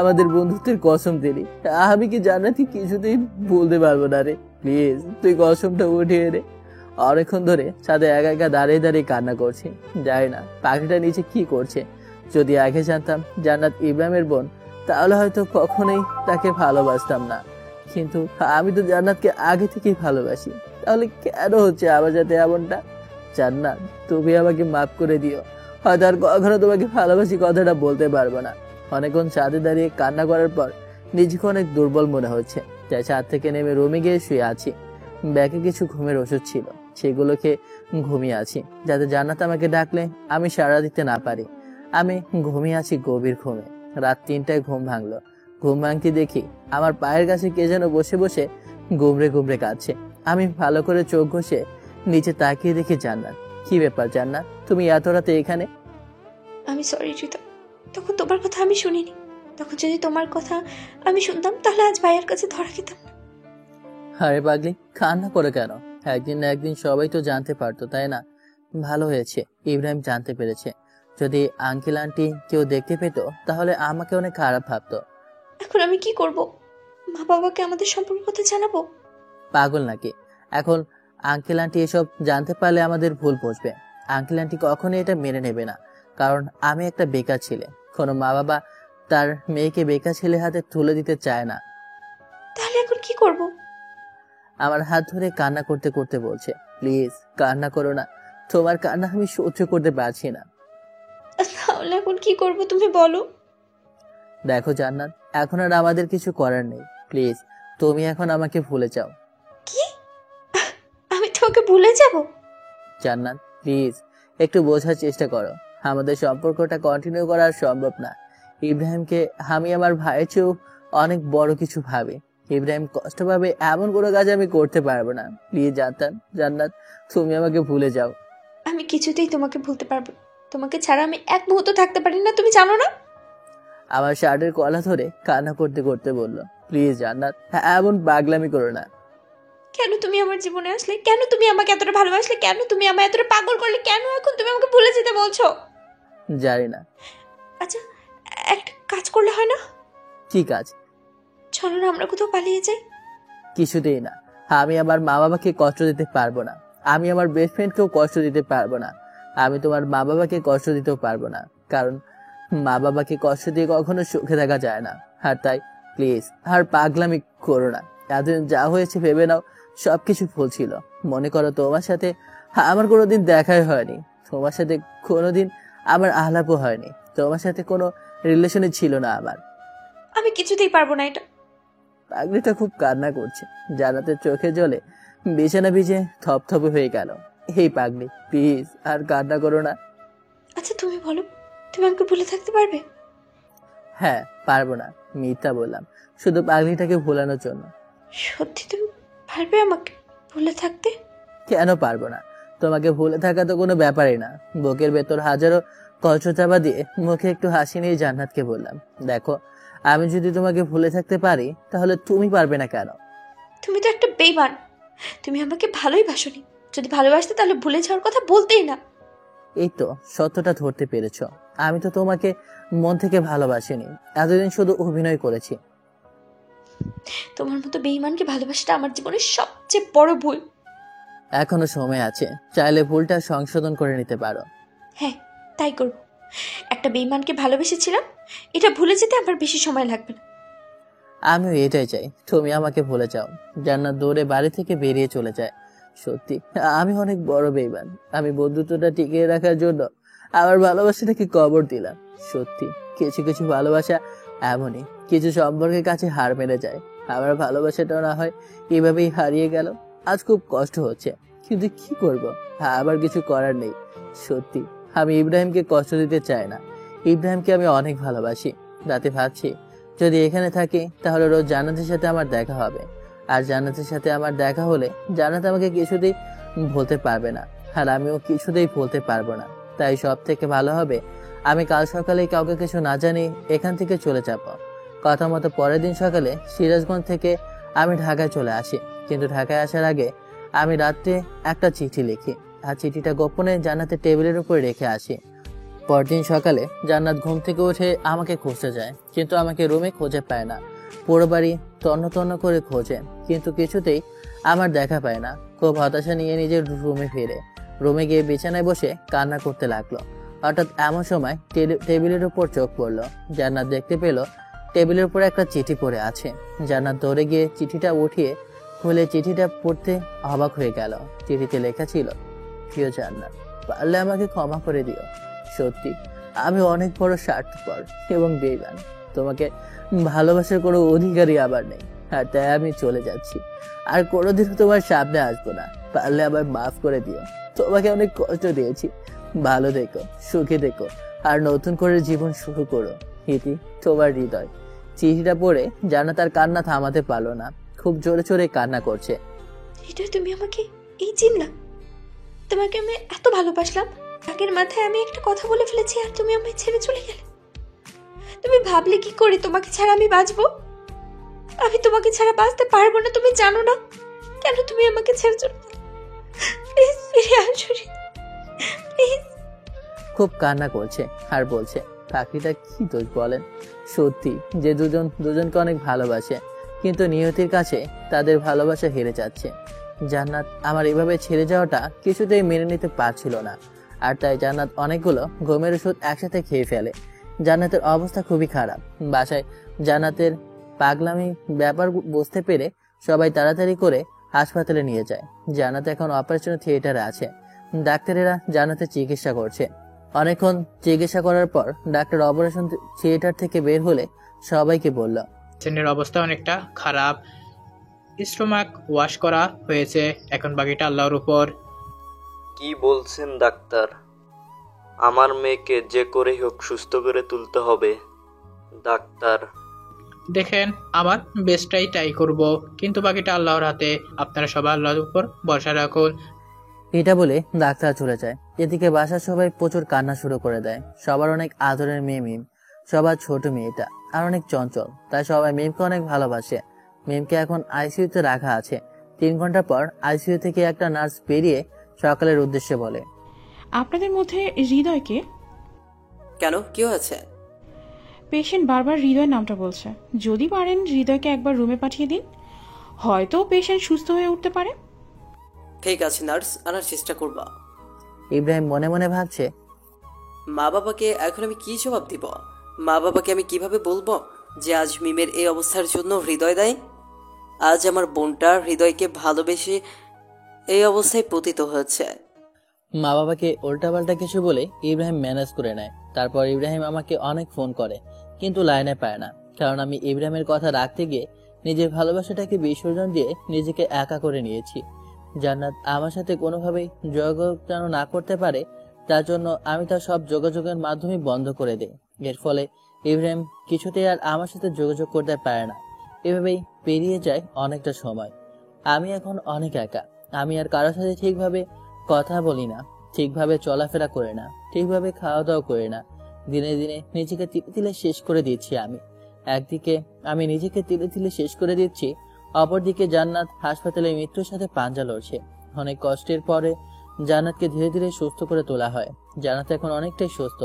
আমাদের বন্ধুত্বের কসম দিলি? আমি কি জান্নাতকে কিছুতেই বলতে পারবো না রে। প্লিজ তুই কসমটা উঠিয়ে রে। অনেকক্ষণ ধরে ছাদে একা একা দাঁড়িয়ে দাঁড়িয়ে কান্না করছি। জানি না পাখিটা নিচে কি করছে। যদি আগে জানতাম জান্নাত ইব্রাহিমের বোন, তাহলে হয়তো কখনোই তাকে ভালোবাসতাম না। কিন্তু আমি তো জান্নাতকে আগে থেকেই ভালোবাসি, তাহলে কেন হচ্ছে আমার সাথে এমনটা? জান্নাত, তুমি আমাকে মাফ করে দিও। হয়তো আর কখনো তোমাকে ভালোবাসি কথাটা বলতে পারবো না। অনেকক্ষণ ছাদে দাঁড়িয়ে কান্না করার পর নিজেকে অনেক দুর্বল মনে হচ্ছে, তাই ছাদ থেকে নেমে রুমে গিয়ে শুয়ে আছি। ব্যাগে কিছু ঘুমের ওষুধ ছিল, সেগুলো খেয়ে ঘুমিয়ে আছি, যাতে জান্নাত আমাকে ডাকলে আমি সাড়া দিতে না পারি। আমি ঘুমিয়ে আছি গভীর ঘুমে। রাত 3টায় ঘুম ভাঙলো। ঘুম ভাঙতে দেখি আমার পায়ের কাছে কে যেন বসে বসে গুমড়ে গুমড়ে কাঁদছে। আমি ভালো করে চোখ ঘষে নিচে তাকিয়ে দেখি জান্নাত। কি ব্যাপার জান্নাত, তুমি এত রাতে এখানে? আমি সরি হৃদয়, তখন তোমার কথা আমি শুনিনি। তখন যদি তোমার কথা আমি শুনতাম তাহলে আজ ভাইয়ের কাছে ধরা খেতাম না। আরে পাগলি, কান্না করে কেন? একদিন না একদিন সবাই তো জানতে পারতো, তাই না? ভালো হয়েছে ইব্রাহিম জানতে পেরেছে। যদি আঙ্কেল আন্টি কেউ দেখতে পেত তাহলে আমাকে অনেক খারাপ ভাবতো। এখন আমি কি করব? মা বাবাকে আমাদের সম্পর্কের কথা জানাবো? পাগল নাকি? এখন আঙ্কেল আন্টি এসব জানতে পারলে আমাদের ভুল বুঝবে। আঙ্কেল আন্টি কখনোই এটা মেনে নেবে না, কারণ আমি একটা বেকার ছেলে। কোনো মা বাবা তার মেয়েকে বেকার ছেলের হাতে তুলে দিতে চায় না। তাহলে এখন কি করব? আমার হাত ধরে কান্না করতে করতে বলছে, প্লিজ কান্না করো না, তোমার কান্না আমি সহ্য করতে পারছি না। তাহলে এখন কি করব তুমি বলো? দেখো জান্নাত, এখন আর আমাদের কিছু করার নেই। প্লিজ তুমি এখন আমাকে ভুলে যাও। কি? আমি তোমাকে ভুলে যাব? জান্নাত প্লিজ একটু বোঝার চেষ্টা করো। আমাদের সম্পর্কটা কন্টিনিউ করা সম্ভব না। ইব্রাহিমকে আমি আমার ভাইয়ের চেয়েও অনেক বড় কিছু ভাবি। ইব্রাহিম কষ্ট পাবে এমন কোনো কাজ আমি করতে পারবো না। প্লিজ জান্নাত, তুমি আমাকে ভুলে যাও। আমি কিছুতেই তোমাকে ভুলতে পারবো না। তোমাকে ছাড়া আমি এক মুহূর্ত থাকতে পারি না, তুমি জানো না? আমার শার্টের কলা ধরে কান্না করতে করতে বলল, প্লিজ জান্নাত, এমন পাগলামি করো না। কেন তুমি আমার জীবনে আসলে? কেন তুমি আমাকে এতটা ভালোবাসলে? কেন তুমি আমায় এতটা পাগল করলে? কেন এখন তুমি আমাকে ভুলে যেতে বলছো? জানি না। আচ্ছা, একটা কাজ করলে হয় না? কি কাজ? চলো না আমরা কোথাও পালিয়ে যাই। কিছুতেই না। আমি আমার মা বাবাকে কষ্ট দিতে পারবো না। আমি আমার বেস্ট ফ্রেন্ডকেও কষ্ট দিতে পারবো না। আমি তোমার মা বাবাকে কষ্ট দিতেও পারবো না, কারণ মা বাবাকে কষ্ট দিয়ে কখনো সুখে থাকা যায় না। আর তাই প্লিজ আর পাগলামি করো না। এতদিন যা হয়েছে ভেবে নাও সবকিছু ভুল ছিল। মনে করো তোমার সাথে আমার কোনোদিন দেখাই হয়নি, তোমার সাথে কোনোদিন আমার আলাপও হয়নি, তোমার সাথে কোনো রিলেশনই ছিল না আমার। আমি কিছুতেই পারবো না এটা। পাগলিটা খুব কান্না করছে। জান্নাতের চোখে জলে বিছানা ভিজে থপথপে হয়ে গেল। এই পাগলি প্লিজ আর কান্না করো না। আচ্ছা তুমি বলো, তুমি আমাকে ভুলে থাকতে পারবে? হ্যাঁ পারবো না, মিথ্যা বললাম শুধু পাগলিটাকে ভোলানোর জন্য। সত্যি তুমি পারবে আমাকে ভুলে থাকতে? কেন পারবো না? তোমাকে ভুলে থাকা তো কোনো ব্যাপারই না। বুকের ভেতর হাজারো কষ্ট চাপা দিয়ে মুখে একটু হাসি নিয়ে জান্নাতকে বললাম, দেখো আমি যদি তোমাকে ভুলে থাকতে পারি তাহলে তুমি পারবে না কেন? তুমি তো একটা বেইমান। তুমি আমাকে ভালোই বাসনি। যদি ভালোবাসতে তাহলে ভুলে যাওয়ার কথা বলতেই না। এই তো সত্যটা ধরতে পেরেছ। আমি তো তোমাকে মন থেকে ভালোবাসিনি, এতদিন শুধু অভিনয় করেছি। তোমার মতো বেইমানকে ভালোবাসাটা আমার জীবনের সবচেয়ে বড় ভুল। এখনো সময় আছে, চাইলে ভুলটা সংশোধন করে নিতে পারো। হ্যাঁ, তাই করব। একটা বেঈমানকে ভালোবেসেছিলাম, এটা ভুলে যেতে আমার বেশি সময় লাগবে না। আমিও এটাই চাই, তুমি আমাকে ভুলে যাও। জান্নাত দৌড়ে বাড়ি থেকে বেরিয়ে চলে যায়। সত্যি আমি অনেক বড় বেঈমান। আমি বন্ধুত্বটা টিকিয়ে রাখার জন্য আমার ভালোবাসাটাকে কবর দিলাম। সত্যি কিছু কিছু ভালোবাসা এমনই, কিছু সম্পর্কের কাছে হার মেরে যায়। আমার ভালোবাসাটা না হয় এভাবেই হারিয়ে গেল। আজ খুব কষ্ট হচ্ছে, কিন্তু কি করব, আবার কিছু করার নেই। সত্যি আমি ইব্রাহিমকে কষ্ট দিতে চাই না। ইব্রাহিমকে আমি অনেক ভালোবাসি। রাতে ভাবছি যদি এখানে থাকি তাহলে রোজ জান্নাতের সাথে আমার দেখা হবে। আর জান্নাতের সাথে আমার দেখা হলে জান্নাত আমাকে কিছুতেই ভুলতে পারবে না, আর আমিও কিছুতেই ভুলতে পারবো না। তাই সব থেকে ভালো হবে আমি কাল সকালে কাউকে কিছু না জানি এখান থেকে চলে যাব। কথা মতো পরের দিন সকালে সিরাজগঞ্জ থেকে আমি ঢাকায় চলে আসি। কিন্তু ঢাকায় আসার আগে আমি রাত্রে একটা চিঠি লিখি, আর চিঠিটা গোপনে জান্নাতের টেবিলের উপর রেখে আসি। পরদিন সকালে জান্নাত ঘুম থেকে উঠে আমাকে খুঁজতে যায়, কিন্তু আমাকে রুমে খুঁজে পায় না। পুরো বাড়ি তন্ন তন্ন করে খোঁজে, কিন্তু কিছুতেই আমার দেখা পায় না। খুব হতাশা নিয়ে নিজের রুমে ফিরে রুমে গিয়ে বিছানায় বসে কান্না করতে লাগলো। হঠাৎ এমন সময় টেবিলের উপর চোখ পড়লো। জান্নাত দেখতে পেল টেবিলের উপর একটা চিঠি পড়ে আছে। জান্নাত দৌড়ে গিয়ে চিঠিটা উঠিয়ে খুলে চিঠিটা পড়তে অবাক হয়ে গেল। চিঠিতে লেখা ছিল, প্রিয় জান্নাত, পারলে আমাকে ক্ষমা করে দিও। সত্যি আমি অনেক বড় স্বার্থপর এবং বেঈমান। তোমাকে ভালোবাসার কোনো অধিকারই আবার নেই, আর তাই আমি চলে যাচ্ছি। আর কোনোদিনও তোমার সামনে আসবো না। পারলে আবার মাফ করে দিও। তোমাকে অনেক কষ্ট দিয়েছি। ভালো দেখো, সুখে দেখো, আর নতুন করে জীবন শুরু করো। ইতি, তোমার হৃদয়। চিঠিটা পড়ে জান্নাত তার কান্না থামাতে পারলো না। খুব জোরে জোরে কান্না করছে। এটা তুমি আমাকে এই চিনলা? তোমাকে আমি এত ভালোবাসলাম, আগের মাথায় আমি একটা কথা বলে ফেলেছি আর তুমি আমায় ছেড়ে চলে গেলে। তুমি ভাবলে কি করে তোমাকে ছাড়া আমি বাঁচবো? আমি তোমাকে ছাড়া বাঁচতে পারবো না, তুমি জানো না? কেন তুমি আমাকে ছেড়ে চলে গেলে? প্লিজ ফিরে আসো, প্লিজ। খুব কান্না করছে আর বলছে, পাখিটা কি দোষ বলেন? সত্যি যে দুজনকে অনেক ভালোবাসে, কিন্তু নিয়তির কাছে তাদের ভালোবাসা হেরে যাচ্ছে। জান্নাত আমার এভাবে ছেড়ে যাওয়াটা কিছুতেই মেনে নিতে পারছিল না, আর তাই জান্নাত অনেকগুলো ঘুমের ওষুধ একসাথে খেয়ে ফেলে। জান্নাতের অবস্থা খুবই খারাপ। বাসায় জান্নাতের পাগলামি ব্যাপার বুঝতে পেরে সবাই তাড়াতাড়ি করে হাসপাতালে নিয়ে যায়। জান্নাত এখন অপারেশন থিয়েটারে আছে। ডাক্তারেরা জান্নাতের চিকিৎসা করছে। অনেকক্ষণ চিকিৎসা করার পর ডাক্তার অপারেশন থিয়েটার থেকে বের হলে সবাইকে বলল, পেশেন্টের অবস্থা অনেকটা খারাপ, স্টোমাক ওয়াশ করা হয়েছে, এখন বাকিটা আল্লাহর উপর। কি বলছেন ডাক্তার? আমার মেয়েকে যে করেই হোক সুস্থ করে তুলতে হবে ডাক্তার। দেখেন, আমার বেস্টটাই ট্রাই করব, কিন্তু বাকিটা আল্লাহর হাতে। আপনারা সবাই আল্লাহর উপর ভরসা রাখুন। এটা বলে ডাক্তার চলে যায়। এদিকে বাসার সবাই প্রচুর কান্না শুরু করে দেয়। সবার অনেক আদরের মেয়ে মিম, সবার ছোট মেয়েটা, আর অনেক চঞ্চল, তাই সবাই মিমকে অনেক ভালোবাসে। মিমকে এখন আইসিইউতে রাখা আছে। 3 ঘন্টা পর আইসিইউ থেকে একটা নার্স বেরিয়ে সকালের উদ্দেশ্যে বলে, আপনাদের মধ্যে হৃদয়কে? কেন, কি হয়েছে? পেশেন্ট বারবার হৃদয়ের নামটা বলছে। যদি পারেন হৃদয়কে একবার রুমে পাঠিয়ে দিন, হয়তো পেশেন্ট সুস্থ হয়ে উঠতে পারে। ঠিক আছে নার্স, আনার চেষ্টা করবা। ইব্রাহিম মনে মনে ভাবছে, মা বাবাকে এখন আমি কি জবাব দিব? মা বাবাকে আমি কিভাবে বলবো যে আজ মিমের এই অবস্থার জন্য হৃদয় দায়ী? আজ আমার বোনটা হৃদয়কে ভালোবেসে এই অবস্থায় পতিত হয়েছে। মা বাবাকে উল্টাপাল্টা কিছু বলে ইব্রাহিম ম্যানেজ করে নেয়। তারপর ইব্রাহিম আমাকে অনেক ফোন করে, কিন্তু লাইনে পায় না, কারণ আমি ইব্রাহিমের কথা রাখতে গিয়ে নিজের ভালোবাসাটাকে বিসর্জন দিয়ে নিজেকে একা করে নিয়েছি। জান্নাত আমার সাথে কোনোভাবেই যোগাযোগ যেন না করতে পারে, তার জন্য আমি তার সব যোগাযোগের মাধ্যমে বন্ধ করে দিই। এর ফলে ইব্রাহিম কিছুতেই আর আমার সাথে যোগাযোগ করতে পারে না। এভাবেই পেরিয়ে যায় অনেকটা সময়। আমি এখন অনেক একা। আমি আর কারোর সাথে ঠিকভাবে কথা বলি না, ঠিকভাবে চলাফেরা করে না, ঠিকভাবে খাওয়া দাওয়া করে না। দিনে দিনে নিজেকে তিলে তিলে শেষ করে দিচ্ছি আমি। একদিকে আমি নিজেকে তিলে তিলে শেষ করে দিচ্ছি, অপরদিকে জান্নাত হাসপাতালে মৃত্যুর সাথে পাঞ্জা লড়ছে। অনেক কষ্টের পরে জান্নাতকে ধীরে ধীরে সুস্থ করে তোলা হয়। জান্নাত এখন অনেকটাই সুস্থ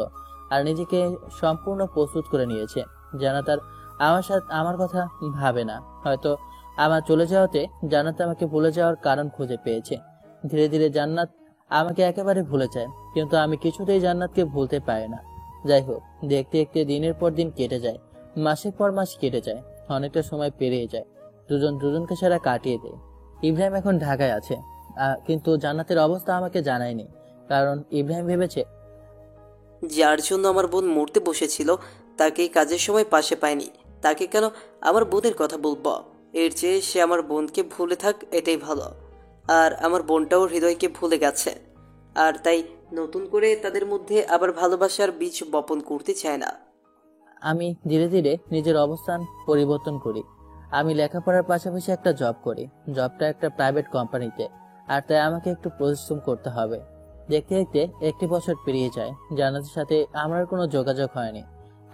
আর নিজেকে সম্পূর্ণ প্রস্তুত করে নিয়েছে। জান্নাত আর আমার কথা ভাবে না। হয়তো আমার চলে যাওয়াতে জান্নাত আমাকে ভুলে যাওয়ার কারণ খুঁজে পেয়েছে। ধীরে ধীরে জান্নাত আমাকে একেবারে ভুলে যায়, কিন্তু আমি কিছুতেই জান্নাতকে ভুলতে পারি না। যাই হোক, দেখতে দেখতে দিনের পর দিন কেটে যায়, মাসের পর মাস কেটে যায়, অনেকটা সময় পেরিয়ে যায়। দুজন দুজনকে সারা কাটিয়ে দেয়। ইব্রাহিম এখন ঢাকায় আছে, কিন্তু জান্নাতের অবস্থা আমাকে জানায়নি, কারণ ইব্রাহিম ভেবেছে যার জন্য আমার বোন মরতে বসেছিল তাকে কাজের সময় পাশে পায়নি, তাকে কেন আমার বোনের কথা বলবো? এর চেয়ে সে আমার বোনকে ভুলে থাক, এটাই ভালো। আর আমার বোনটাও হৃদয়কে ভুলে গেছে, আর তাই নতুন করে তাদের মধ্যে আবার ভালোবাসার বীজ বপন করতে চায় না। আমি ধীরে ধীরে নিজের অবস্থান পরিবর্তন করি। আমি লেখাপড়ার পাশাপাশি একটা জব করি, জবটা একটা প্রাইভেট কোম্পানিতে, আর তাই আমাকে একটু পরিশ্রম করতে হবে। দেখতে দেখতে 1 বছর পেরিয়ে যায়, জান্নাতের সাথে আমার আর কোনো যোগাযোগ হয়নি।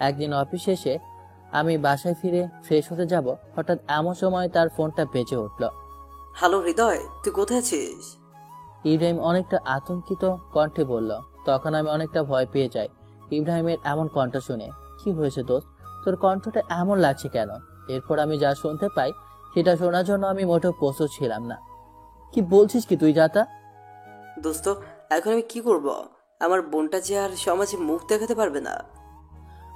একদিন অফিস শেষে আমি বাসায় ফিরে ফ্রেশ হতে যাব, হঠাৎ এমন সময় তার ফোনটা বেজে উঠল। হ্যালো হৃদয়, তুই কোথায় আছিস? ইব্রাহিম অনেকটা আতঙ্কিত কণ্ঠে বলল। তখন আমি অনেকটা ভয় পেয়ে যাই ইব্রাহিমের এমন কণ্ঠ শুনে। কি হয়েছে দোস্ত, তোর কণ্ঠটা এমন লাগছে কেন? এরপর আমি যা শুনতে পাই সেটা শোনার জন্য আমি মোটেও প্রস্তুত ছিলাম না। কি বলছিস কি তুই জাতা? দোস্ত, এখন আমি কি করব? আমার বোনটা যে আর সমাজে মুখ দেখাতে পারবে না।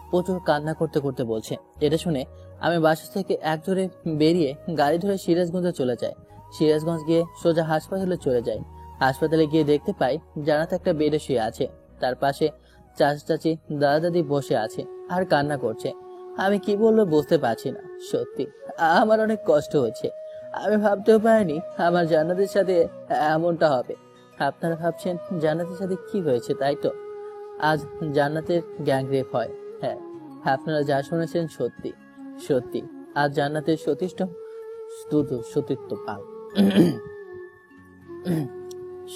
প্রচুর কান্না করতে করতে বলছে। এটা শুনে আমি বাসা থেকে একজোরে বেরিয়ে গাড়ি ধরে সিরাজগঞ্জে চলে যাই। সিরাজগঞ্জ গিয়ে সোজা হাসপাতালে চলে যাই। হাসপাতালে গিয়ে দেখতে পাই জান্নাত একটা বেডে শুয়ে আছে, তার পাশে চাচা চাচি দাদা দাদি বসে আছে আর কান্না করছে। আমি কি বলবো বুঝতে পারছি না। সত্যি আমার অনেক কষ্ট হচ্ছে। আমি ভাবতেও পারিনি আমার জান্নাতের সাথে এমনটা হবে। আপনারা ভাবছেন জান্নাতের সাথে কি হয়েছে, তাই তো? আজ জান্নাতের গ্যাং রেপ হয়। হ্যাঁ, আপনারা যা শুনেছেন সত্যি সত্যি। আজ জান্নাতের সতীত্ব পাল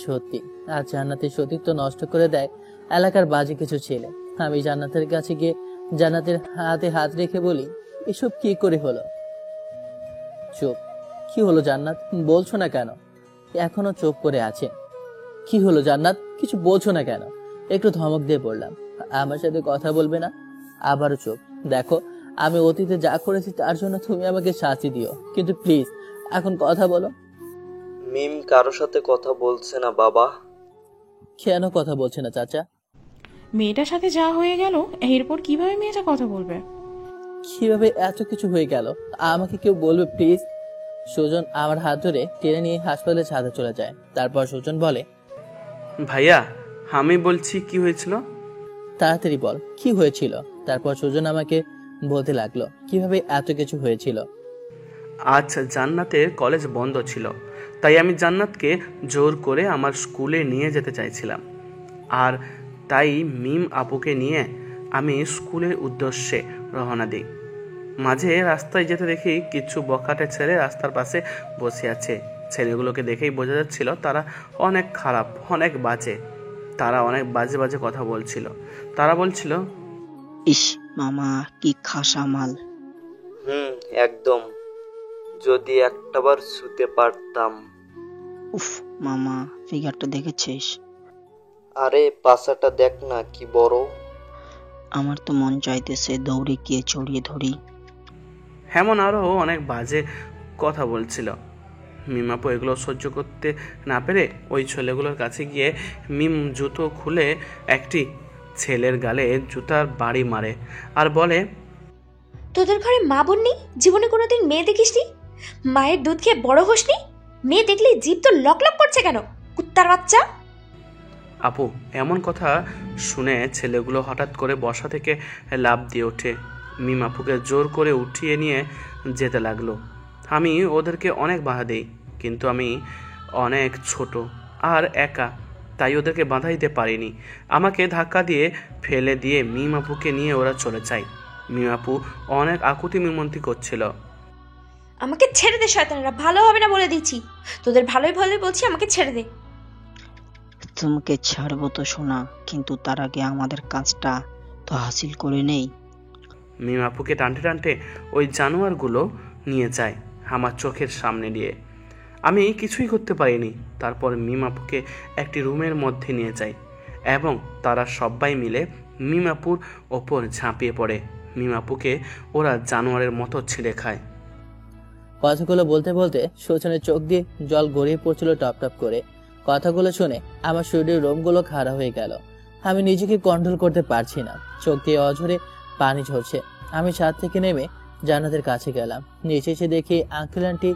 সত্যি আজ জান্নাতের সতীত্ব নষ্ট করে দেয় এলাকার বাজে কিছু ছেলে। আমি জান্নাতের কাছে গিয়ে জান্নাতের হাতে হাত রেখে বলি, এসব কি করে হলো? চুপ। কি হলো জান্নাত, বলছো না কেন? এখনো চুপ করে আছে। কি হলো জান্নাত, কিছু বলছো না কেন? একটু ধমক দিয়ে বললাম, আমার সাথে কথা বলবে না? আবারও চুপ। দেখো, আমি অতীতে যা করেছি তার জন্য তুমি আমাকে শাস্তি দিও, কিন্তু প্লিজ এখন কথা বলো। মিম কারো সাথে কথা বলছে না বাবা। কেন কথা বলছে না চাচা? মেয়েটার সাথে যা হয়ে গেল, এরপর কিভাবে মেয়েটা কথা বলবে? কিভাবে এত কিছু হয়ে গেল আমাকে কেউ বলবে প্লিজ? সুজন আমার হাত ধরে টেনে নিয়ে হাসপাতালের ছাদে চলে যায়। তারপর সুজন বলে, ভাইয়া আমি বলছি কি হয়েছিল। তাড়াতাড়ি বল কি হয়েছিল। তারপর সুজন আমাকে বলতে লাগলো কিভাবে এত কিছু হয়েছিল। আজ জান্নাতের কলেজ বন্ধ ছিল, তাই আমি জান্নাতকে জোর করে আমার স্কুলে নিয়ে যেতে চাইছিলাম। আর তাই মিম আপুকে নিয়ে আমি স্কুলের উদ্দেশ্যে রওনা দিই। মাঝে রাস্তায় যেতে দেখি কিছু বখাটে ছেলে রাস্তার পাশে বসে আছে। ছেলেগুলোকে দেখেই বোঝা যাচ্ছিল তারা অনেক খারাপ, অনেক বাজে। তারা অনেক বাজে বাজে কথা বলছিল। তারা বলছিল, ইস মামা কি খাসা মাল। একদম, যদি একটাবার ছুতে পারতাম। উফ মামা, ফিগারটা দেখেছিস? আরে পাছাটা দেখ না কি বড়। আমার তো মন চাইতেছে দৌড়ে গিয়ে ছড়িয়ে ধরি। হেমন আরো অনেক বাজে কথা বলছিল। মিমাপু এগুলো সহ্য করতে না পেরে ওই ছেলেগুলোর কাছে গিয়ে মিম জুতো খুলে একটি ছেলের গালে জুতার বাড়ি মারে আর বলে, তোদের ঘরে মা বোন নেই? জীবনে কোনোদিন মেয়ে দেখিসনি? মায়ের দুধ খেয়ে বড় হোসনি? মেয়ে দেখলেই জিভ তো লকলক করছে কেন, কুত্তার বাচ্চা! আপু এমন কথা শুনে ছেলেগুলো হঠাৎ করে বসা থেকে লাফ দিয়ে ওঠে। মিম আপুকে জোর করে উঠিয়ে নিয়ে যেতে লাগলো। আমি ওদেরকে অনেক বাধা দিই, কিন্তু আমি অনেক ছোট আর একা, তাই ওদেরকে বাধা দিতে পারিনি। আমাকে ধাক্কা দিয়ে ফেলে দিয়ে মিম আপুকে নিয়ে ওরা চলে যায়। মিম আপু অনেক আকুতি মিনতি করছিল। আমাকে ছেড়ে দে শয়তানরা, ভালো হবে না বলে দিচ্ছি। তোদের ভালোই ভালো বলছি, আমাকে ছেড়ে দে। তোমাকে ছাড়বো তো শোনা, কিন্তু তার আগে আমাদের কাজটা তো হাসিল করে নেই। মিম আপুকে টানতে টানতে ওই জানোয়ারগুলো নিয়ে যায় আমার চোখের সামনে দিয়ে। আমি কিছুই করতে পারিনি। তারপর মিম আপুকে একটি রুমের মধ্যে নিয়ে যায় এবং তারা সবাই মিলে মিম আপুর ওপর ঝাঁপিয়ে পড়ে। মিম আপুকে ওরা জানোয়ারের মতো ছিঁড়ে খায়। কথাগুলো বলতে বলতে সুজনের চোখ দিয়ে জল গড়িয়ে পড়ছিল টপ টপ করে। কথাগুলো শুনে আমার শরীরের রোমগুলো খাড়া হয়ে গেল। আমি নিজেকে কন্ট্রোল করতে পারছি না, চোখ দিয়ে অঝরে পানি ঝরছে। আমি ছাদ থেকে নেমে জান্নাতের কাছে গেলাম। নিচে এসে দেখি আঙ্কেল আন্টি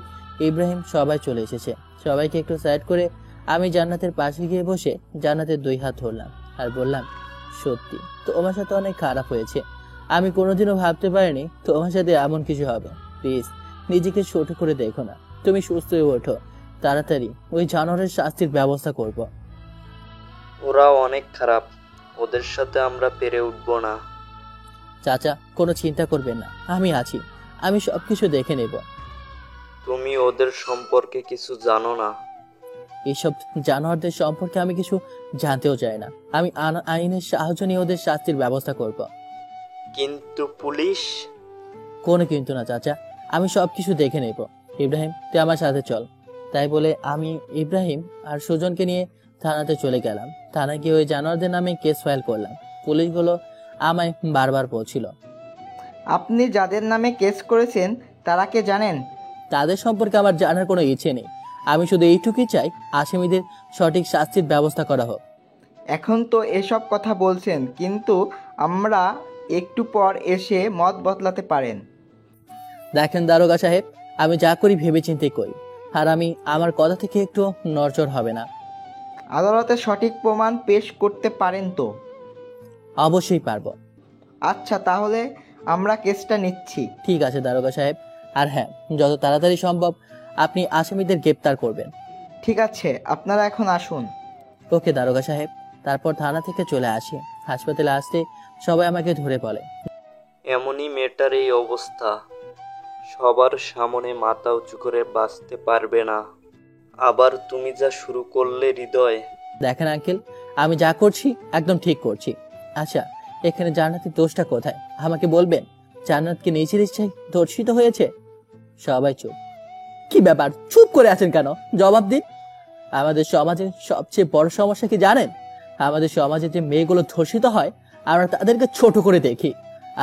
ইব্রাহিম সবাই চলে এসেছে। সবাইকে একটু সাইড করে আমি জান্নাতের পাশে গিয়ে বসে জান্নাতের 2 হাত ধরলাম আর বললাম, সত্যি তোমার সাথে অনেক খারাপ হয়েছে। আমি কোনোদিনও ভাবতে পারিনি তোমার সাথে এমন কিছু হবে। প্লিজ নিজেকে ছোট করে দেখো না, তুমি সুস্থ হয়ে ওঠো, তাড়াতাড়ি ওই জানোয়ারের শাস্তির ব্যবস্থা করব। ওরা অনেক খারাপ, ওদের সাথে আমরা পেরে উঠবো না। চাচা কোনো চিন্তা করবেন না, আমি আছি, আমি সবকিছু দেখে নেব। তুমি ওদের সম্পর্কে কিছু জানো না। এইসব জানোয়ারদের সম্পর্কে আমি কিছু জানতেও চাই না। আমি আইনের সাহায্য নিয়ে ওদের শাস্তির ব্যবস্থা করব। কিন্তু পুলিশ? কোনো কিন্তু না চাচা, আমি সবকিছু দেখে নেব। ইব্রাহিম তুই আমার সাথে চল। তাই বলে আমি ইব্রাহিম আর সুজনকে নিয়ে থানাতে চলে গেলাম। থানায় গিয়ে ওই জানোয়ারদের নামে কেস ফাইল করলাম। পুলিশগুলো আমায় বারবার বলছিল, আপনি যাদের নামে কেস করেছেন তারা কে জানেন? তাদের সম্পর্কে আমার জানার কোনো ইচ্ছে নেই। আমি শুধু এইটুকুই চাই আসামিদের সঠিক শাস্তির ব্যবস্থা করা হোক। এখন তো এসব কথা বলছেন, কিন্তু আমরা একটু পর এসে মত বদলাতে পারেন। দেখেন দারোগা সাহেব, আমি যা করি ভেবেচিন্তে করি, আর আমি আমার কথা থেকে একটু নড়চড় হবে না। আদালতে সঠিক প্রমাণ পেশ করতে পারেন তো? অবশ্যই পারবো। আচ্ছা, তাহলে আমরা কেসটা নিচ্ছি। ঠিক আছে দারোগা সাহেব, আর হ্যাঁ, যত তাড়াতাড়ি সম্ভব আপনি আসামিদের গ্রেপ্তার করবেন। ঠিক আছে, আপনারা এখন আসুন। ওকে দারোগা সাহেব। তারপর থানা থেকে চলে আসি। হাসপাতালে আসতে সবাই আমাকে ধরে বলে, এমনই মেয়েটার এই অবস্থা, সবার সামনে মাথা উঁচু করে বাঁচতে পারবে না। আবার তুমি যা শুরু করলে হৃদয়। দেখেন আঙ্কেল, আমি যা করছি একদম ঠিক করছি। আচ্ছা, এখানে জান্নাতের দোষটা কোথায় আমাকে বলবেন? জান্নাতকে নিজের ইচ্ছায় ধর্ষিত হয়েছে? সবাই চুপ। কি ব্যাপার, চুপ করে আছেন কেন? জবাব দিন। আমাদের সমাজের সবচেয়ে বড় সমস্যা কি জানেন? আমাদের সমাজে যে মেয়েগুলো ধর্ষিত হয় আমরা তাদেরকে ছোট করে দেখি,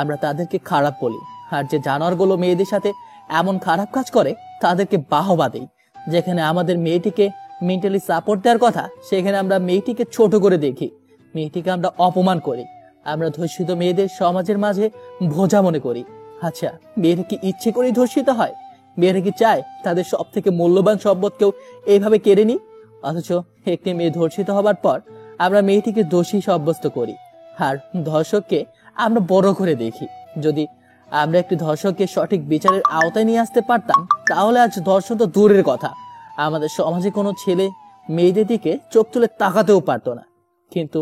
আমরা তাদেরকে খারাপ বলি। আর যে জানোয়ারগুলো মেয়েদের সাথে এমন খারাপ কাজ করে তাদেরকে বাহবা দেই। যেখানে আমাদের মেয়েটিকে মেন্টালি সাপোর্ট দেওয়ার কথা, সেখানে আমরা মেয়েটিকে ছোট করে দেখি, মেয়েটিকে আমরা অপমান করি। আমরা ধর্ষিত মেয়েদের সমাজের মাঝে বোঝা মনে করি। আচ্ছা, মেয়েরা কি ইচ্ছে করেই ধর্ষিত হয়? মেয়েরা কি চায় তাদের সব থেকে মূল্যবান সম্পদ কেউ এইভাবে কেড়ে নি? অথচ একটি মেয়ে ধর্ষিত হবার পর আমরা মেয়েটিকে দোষী সাব্যস্ত করি, আর ধর্ষককে আমরা বড় করে দেখি। যদি আমরা একটি ধর্ষককে সঠিক বিচারের আওতায় নিয়ে আসতে পারতাম, তাহলে আজ ধর্ষণ তো দূরের কথা, আমাদের সমাজে কোনো ছেলে মেয়েদের দিকে চোখ তুলে তাকাতেও পারতো না। কিন্তু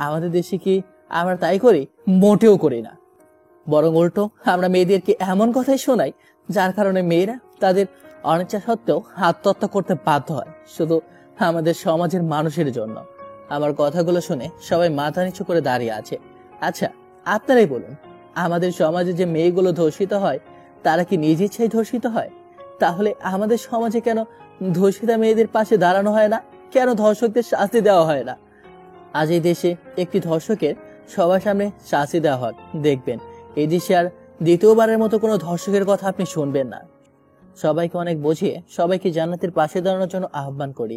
আমাদের দেশে কি আমরা তাই করি? মোটেও করি না। বরং উল্টো আমরা মেয়েদেরকে এমন কথাই শোনাই যার কারণে মেয়েরা তাদের অনিচ্ছা সত্ত্বেও আত্মহত্যা করতে বাধ্য হয়, শুধু আমাদের সমাজের মানুষের জন্য। আমার কথাগুলো শুনে সবাই মাথা নিচু করে দাঁড়িয়ে আছে। আচ্ছা, আপনারাই বলুন, আমাদের সমাজে যে মেয়েগুলো ধর্ষিত হয় তারা কি নিজ ইচ্ছায় ধর্ষিত হয়? তাহলে আমাদের সমাজে কেন ধর্ষিতা মেয়েদের পাশে দাঁড়ানো হয় না? কেন ধর্ষকদের শাস্তি দেওয়া হয় না? আজ এই দেশে একটি ধর্ষকের সবার সামনে শাস্তি দেওয়া হয়, দেখবেন এই দেশে আর দ্বিতীয়বারের মতো কোনো ধর্ষকের কথা আপনি শুনবেন না। সবাইকে অনেক বুঝিয়ে সবাইকে জান্নাতের পাশে দাঁড়ানোর জন্য আহ্বান করি।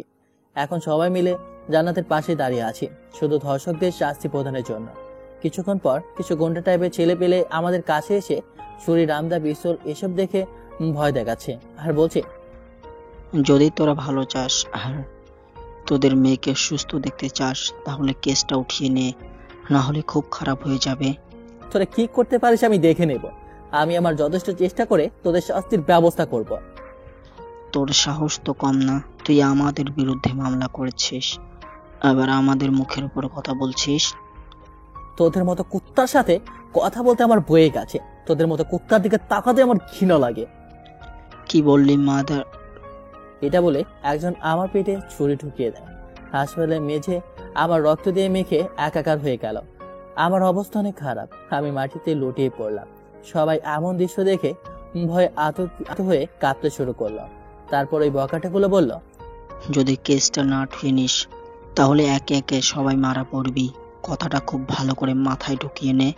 এখন সবাই মিলে জান্নাতের পাশে দাঁড়িয়ে আছি, শুধু ধর্ষকদের শাস্তি প্রদানের জন্য। কিছুক্ষণ পর কিছু গুন্ডা টাইপের ছেলে পেলে আমাদের কাছে এসে ছুরি, রামদা, পিস্তল এসব দেখে ভয় দেখাচ্ছে আর বলছে, যদি তোরা ভালো চাস আর তোদের মেয়েকে সুস্থ দেখতে চাস তাহলে কেসটা উঠিয়ে নে, না হলে খুব খারাপ হয়ে যাবে। তোরা কি করতে পারিস আমি দেখে নেব। আমি আমার যথেষ্ট চেষ্টা করে তোদের শাস্তির ব্যবস্থা করব। তোর সাহস তো কম না, তুই আমাদের বিরুদ্ধে মামলা করেছিস, আবার আমাদের মুখের উপর কথা বলছিস। তোদের মতো কুত্তার সাথে কথা বলতে আমার বয়ে গেছে। তোদের মতো কুত্তার দিকে তাকাতে আমার ঘৃণা লাগে। কি বললি মাদার? এটা বলে একজন আমার পেটে ছুরি ঢুকিয়ে দেয়। হাসপাতালে মেঝে আমার রক্ত দিয়ে মেখে একাকার হয়ে গেল। আমার অবস্থা অনেক খারাপ, আমি মাটিতে লুটিয়ে পড়লাম। সবাই এমন দৃশ্য দেখে ভয়ে আতঙ্কিত হয়ে কাঁপতে শুরু করলো। তারপর ওই বকাটাগুলো বলল, যদি কেসটা না উঠিয়ে নিস তাহলে একে একে সবাই মারা পড়বি, কথাটা খুব ভালো করে মাথায় ঢুকিয়ে নে।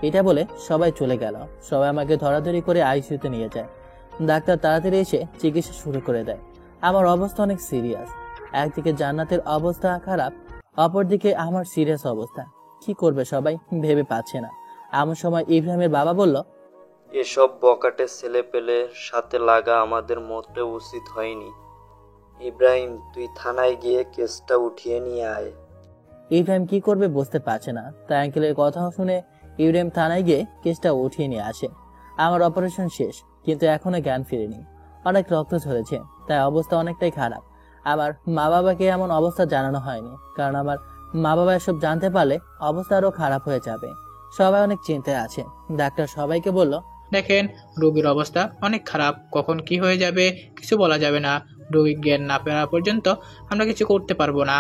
এটা বলে সবাই চলে গেল। সবাই আমাকে ধরাধরি করে আইসিইউতে নিয়ে যায়। ডাক্তার তাড়াতাড়ি এসে চিকিৎসা শুরু করে দেয়। আমার অবস্থা অনেক সিরিয়াস। একদিকে জান্নাতের অবস্থা খারাপ, অপরদিকে আমার সিরিয়াস অবস্থা। কি করবে সবাই ভেবে পাচ্ছে না। এমন সময় ইব্রাহিমের বাবা বলল, এসব বকাটে ছেলে পেলের সাথে লাগা আমাদের মোটেও উচিত হয়নি। ইব্রাহিম, তুই থানায় গিয়ে কেসটা উঠিয়ে নিয়ে আয়। ইব্রাহিম কি করবে বুঝতে পারছে না। তাই আঙ্কেলের কথা শুনে ইব্রাহিম থানায় গিয়ে কেসটা উঠিয়ে নিয়ে আসে। আমার অপারেশন শেষ, কিন্তু এখনো জ্ঞান ফিরেনি। অনেক রক্ত ঝরেছে, তাই অবস্থা অনেকটাই খারাপ। আমার মা বাবাকে এমন অবস্থা জানানো হয়নি, কারণ আমার মা বাবা এসব জানতে পারলে অবস্থা আরো খারাপ হয়ে যাবে। সবাই অনেক চিন্তায় আছে। ডাক্তার সবাইকে বলল, দেখেন, রোগীর অবস্থা অনেক খারাপ, কখন কি হয়ে যাবে কিছু বলা যাবে না। রোগী জ্ঞান না ফেরা পর্যন্ত আমরা কিছু করতে পারবো না।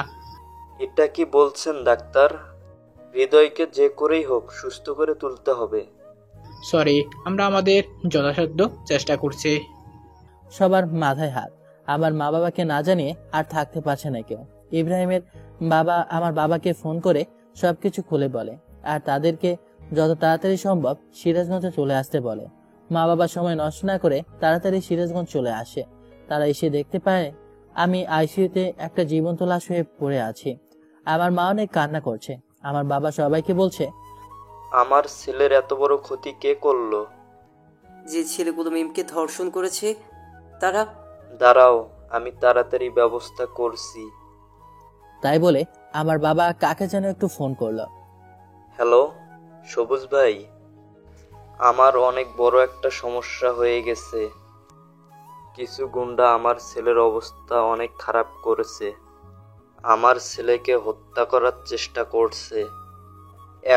এটা কি বলছেন ডাক্তার? হৃদয়কে যে করেই হোক সুস্থ করে তুলতে হবে। সরি, আমরা আমাদের যথাসাধ্য চেষ্টা করছি। সবার মাথায় হাত। আমার মা বাবাকে না জানিয়ে আর থাকতে পারছে না কেউ। ইব্রাহিমের বাবা আমার বাবাকে ফোন করে সবকিছু খুলে বলে, আর তাদেরকে যত তাড়াতাড়ি সম্ভব সিরাজগঞ্জে চলে আসতে বলে। মা বাবা সময় নষ্ট না করে তাড়াতাড়ি সিরাজগঞ্জ চলে আসে। তারা এসে দেখতে পায় আমি আইসিইউতে একটা জীবন্ত লাশ হয়ে পড়ে আছি। আমার মা অনেক কান্না করছে। আমার বাবা সবাইকে বলছে, আমার ছেলের এত বড় ক্ষতি কে করলো? যে ছেলেগুলো মিমকে ধর্ষণ করেছে তারা। দাঁড়াও, আমি তাড়াতাড়ি ব্যবস্থা করছি। তাই বলে আমার বাবা কাকে যেন একটু ফোন করলো। হ্যালো সবুজ ভাই, আমার অনেক বড় একটা সমস্যা হয়ে গেছে। কিছু গুন্ডা আমার ছেলের অবস্থা অনেক খারাপ করেছে। আমার ছেলেকে হত্যা করার চেষ্টা করছে।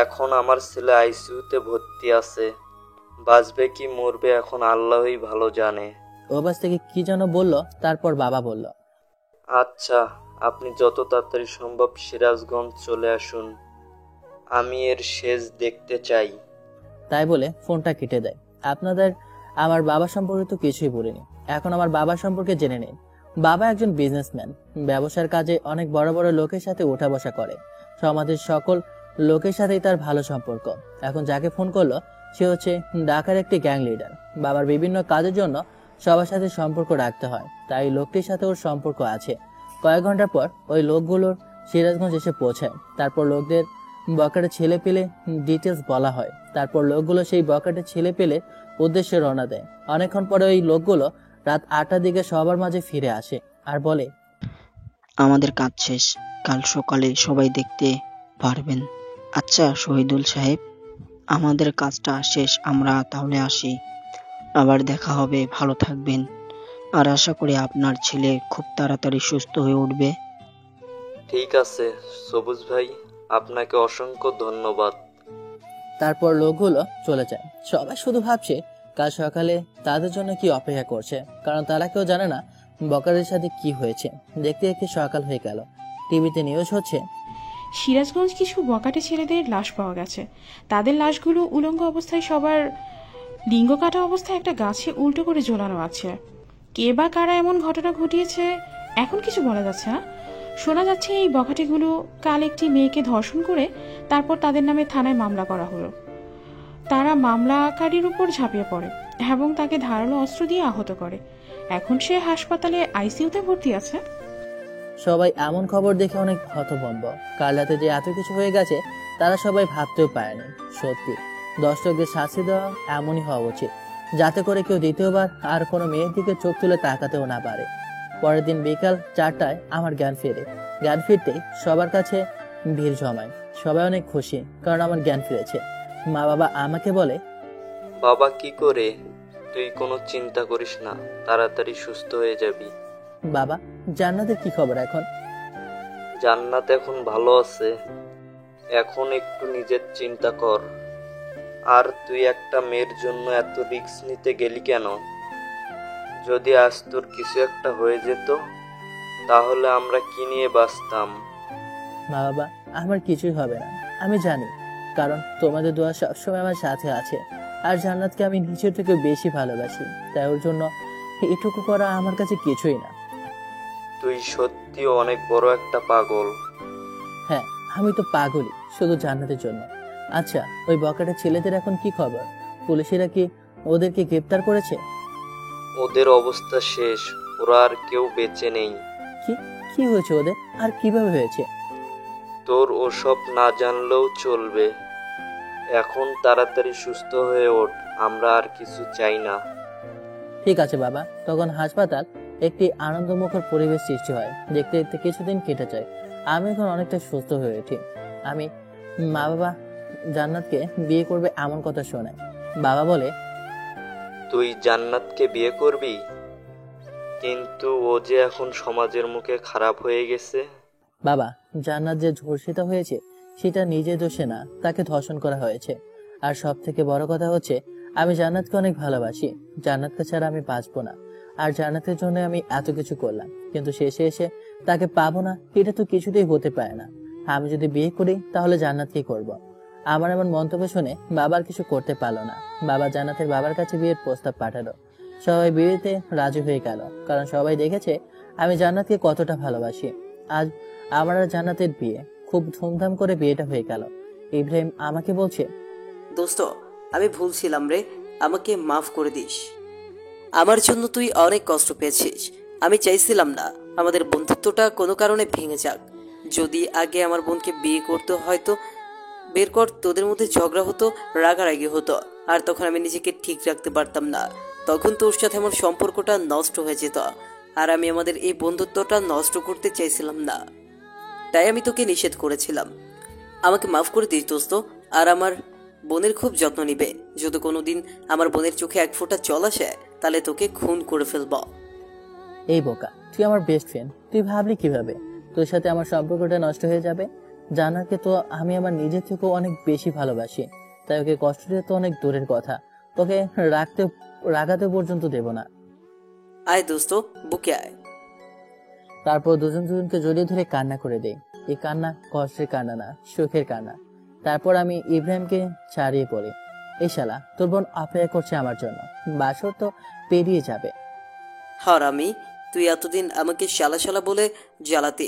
এখন আমার ছেলে আইসিইউতে ভর্তি আছে। বাঁচবে কি মরবে এখন আল্লাহই ভালো জানে। ওবাস থেকে কি যেন বললো, তারপর বাবা বলল, আচ্ছা, আপনি যত তাড়াতাড়ি সম্ভব সিরাজগঞ্জ চলে আসুন। আমি এর শেষ দেখতে চাই। তাই বলে ফোনটা কেটে দেয়। আপনাদের আমার বাবা সম্পর্কে তো কিছুই বলিনি, এখন আমার বাবা সম্পর্কে জেনে নিন। বাবা একজন বিজনেসম্যান, ব্যবসার কাজে অনেক বড় বড় লোকের সাথে ওঠা বসা করে। সমাজের সকল লোকের সাথেই তার ভালো সম্পর্ক। এখন যাকে ফোন করলো সে হচ্ছে ঢাকার একটি গ্যাং লিডার। বাবার বিভিন্ন কাজের জন্য সবার সাথে সম্পর্ক রাখতে হয়, তাই লোকটির সাথে ওর সম্পর্ক আছে। কয়েক ঘন্টা পর ওই লোকগুলোর সিরাজগঞ্জ এসে পৌঁছায়। তারপর লোকদের বকাটে ছেলে পেলে ডিটেলস বলা হয়। তারপর লোকগুলো সেই বকাটে ছেলে পেলে উদ্দেশ্যে রওনা দেয়। অনেকক্ষণ পরে ওই লোকগুলো রাত 8টার দিকে সবার মাঝে ফিরে আসে আর বলে, আমাদের কাজ শেষ, কাল সকালে সবাই দেখতে পারবেন। আচ্ছা শহীদুল সাহেব, আমাদের কাজটা শেষ, আমরা তাহলে আসি। আবার দেখা হবে, ভালো থাকবেন। আর আশা করি আপনার ছেলে খুব তাড়াতাড়ি সুস্থ হয়ে উঠবে। ঠিক আছে সবুজ ভাই, আপনাকে অসংখ্য ধন্যবাদ। তারপর লোকগুলো চলে যায়। সবাই শুধু ভাবছে কাল সকালে তাদের জন্য কি অপেক্ষা করছে, কারণ তারা কেউ জানে না বকারের সাথে কি হয়েছে। দেখতে দেখতে সকাল হয়ে গেল। টিভিতে নিউজ হচ্ছে, সিরাজগঞ্জ কিছু বকাটে ছেলেদের লাশ পাওয়া গেছে। তাদের লাশগুলো উলঙ্গ অবস্থায়, সবার লিঙ্গ কাটা অবস্থায় একটা গাছে উল্টো করে ঝোলানো আছে। কে বা কারা এমন ঘটনা ঘটিয়েছে এখন কিছু বলা যাচ্ছে না। শোনা যাচ্ছে এই বখাটেগুলো কাল একটি মেয়েকে ধর্ষণ করে তারপর তাদের নামে থানায় মামলা করা হলো। তারা মামলাকারীর উপর ঝাঁপিয়ে পড়ে এবং তাকে ধারালো অস্ত্র দিয়ে আহত করে। এখন সে হাসপাতালে আইসিইউতে ভর্তি আছে। সবাই এমন খবর দেখে অনেক হতভম্ব। কাল রাতে যে এত কিছু হয়ে গেছে তারা সবাই ভাবতেও পারেনি। সত্যি দর্শকদের শাস্তি দেওয়া এমনই হওয়া উচিত, যাতে করে কেউ দ্বিতীয়বার আর কোনো মেয়ের দিকে চোখ তুলে তাকাতেও না পারে। পরের দিন বিকাল 4টায় আমার জ্ঞান ফেরে। জ্ঞান ফিরতেই সবার কাছে ভিড় জমায়। সবাই অনেক খুশি, কারণ আমার জ্ঞান ফিরেছে। মা বাবা আমাকে বলে, বাবা কি করে? তুই কোনো চিন্তা করিস না, তাড়াতাড়ি সুস্থ হয়ে যাবি। বাবা জান্নাতের কি খবর এখন? জান্নাত এখন ভালো আছে। এখন একটু নিজের চিন্তা কর। আর তুই একটা মেয়ের জন্য এত রিস্ক নিতে গেলি কেন? যদি আজ তোর কিছু একটা হয়ে যেত, তাহলে আমরা কি নিয়ে বাঁচতাম? মা বাবা আমার কিছুই হবে না, আমি জানি, কারণ তোমাদের দোয়া সবসময় আমার সাথে আছে। আর জান্নাতকে আমি নিজের থেকে বেশি ভালোবাসি, তাই ওর জন্য এটুকু করা আমার কাছে কিছুই না। তুই সত্যি অনেক বড় একটা পাগল। হ্যাঁ, আমি তো পাগলই, শুধু জান্নাতের জন্য। আচ্ছা, ওই বকাটা ছেলেদের এখন কি খবর? পুলিশেরা কি ওদেরকে গ্রেফতার করেছে? ওদের অবস্থা শেষ, ওরা আর কেউ বেঁচে নেই। কি কি হয়েছে ওদের, আর কিভাবে হয়েছে? তোর ওসব না জানলেও চলবে। এখন তাড়াতাড়ি সুস্থ হয়ে ওঠ, আমরা আর কিছু চাই না। ঠিক আছে বাবা। তখন হাসপাতাল একটি আনন্দমুখর পরিবেশ সৃষ্টি হয়। দেখতে দেখতে কিছুদিন কেটে যায়। আমি এখন অনেকটা সুস্থ হয়ে উঠি। আমি মা বাবা জান্নাতকে বিয়ে করবে এমন কথা শোনাই। বাবা বলে, তুই জান্নাতকে বিয়ে করবি? কিন্তু ও যে এখন সমাজের মুখে খারাপ হয়ে গেছে। বাবা, জান্নাত যে ধর্ষিতা হয়েছে সেটা নিজের দোষে না, তাকে ধর্ষণ করা হয়েছে। আর সব থেকে বড় কথা হচ্ছে, আমি জান্নাতকে অনেক ভালোবাসি। জান্নাতকে ছাড়া আমি বাঁচবো না। আর জান্নাতের জন্য আমি এত কিছু করলাম, কিন্তু শেষে এসে তাকে পাবো না, এটা তো কিছুতেই হতে পারে না। আমি যদি বিয়ে করি তাহলে জান্নাতকে করব। আমার এমন মন্তব্য শুনে বাবার কিছু করতে পারলো না। বাবা জান্নাতের বাবার কাছে বিয়ের প্রস্তাব পাঠালো। সবাই বিয়েতে রাজি হয়ে গেল, কারণ সবাই দেখেছে আমি জান্নাতকে কতটা ভালোবাসি। আজ আমার আর জান্নাতের বিয়ে, খুব ধুমধাম করে বিয়েটা হয়ে গেল। ইব্রাহিম আমাকে বলছে, দোস্ত, আমি ভুল ছিলাম রে, আমাকে মাফ করে দিস। আমার জন্য তুই অনেক কষ্ট পেয়েছিস। আমি চাইছিলাম না আমাদের বন্ধুত্বটা কোনো কারণে ভেঙে যাক। যদি আগে আমার বোনকে বিয়ে করতে হয়তো বের কর, তোদের মধ্যে ঝগড়া হতো, রাগারাগি হতো, আর তখন আমি নিজেকে ঠিক রাখতে পারতাম না। তখন তোর সাথে আমার সম্পর্কটা নষ্ট হয়ে যেত, আর আমি আমাদের এই বন্ধুত্বটা নষ্ট করতে চাইছিলাম না। তাই আমি তোকে নিষেধ করেছিলাম। আমাকে মাফ করে দিস দোস্ত। আর আমার বোনের খুব যত্ন নিবে। যদি কোনোদিন আমার বোনের চোখে এক ফোঁটা জল আসে, তাহলে তোকে খুন করে ফেলব। এই বোকা, তুই আমার বেস্ট ফ্রেন্ড, তুই ভাবলি কিভাবে তোর সাথে আমার সম্পর্কটা নষ্ট হয়ে যাবে? জানাকে তো আমি আমার নিজের থেকেও অনেক বেশি ভালোবাসি, তাই ওকে কষ্ট দিয়ে তো অনেক দূরের কথা, তোকে রাগাতে পর্যন্ত দেব না। আয় দোস্ত, বুকে আয়। তারপর দুজন দুজনকে জড়িয়ে ধরে কান্না করে দেই। এই কান্না কষ্টের কান্না না, সুখের কান্না। তারপর আমি ইব্রাহিমকে ছাড়িয়ে পড়ি, এই শালা তোর বোন অপেক্ষা করছে আমার জন্য, বাসর তো পেরিয়ে যাবে। হারামি, তুই এতদিন আমাকে শালা শালা বলে জ্বালাতে,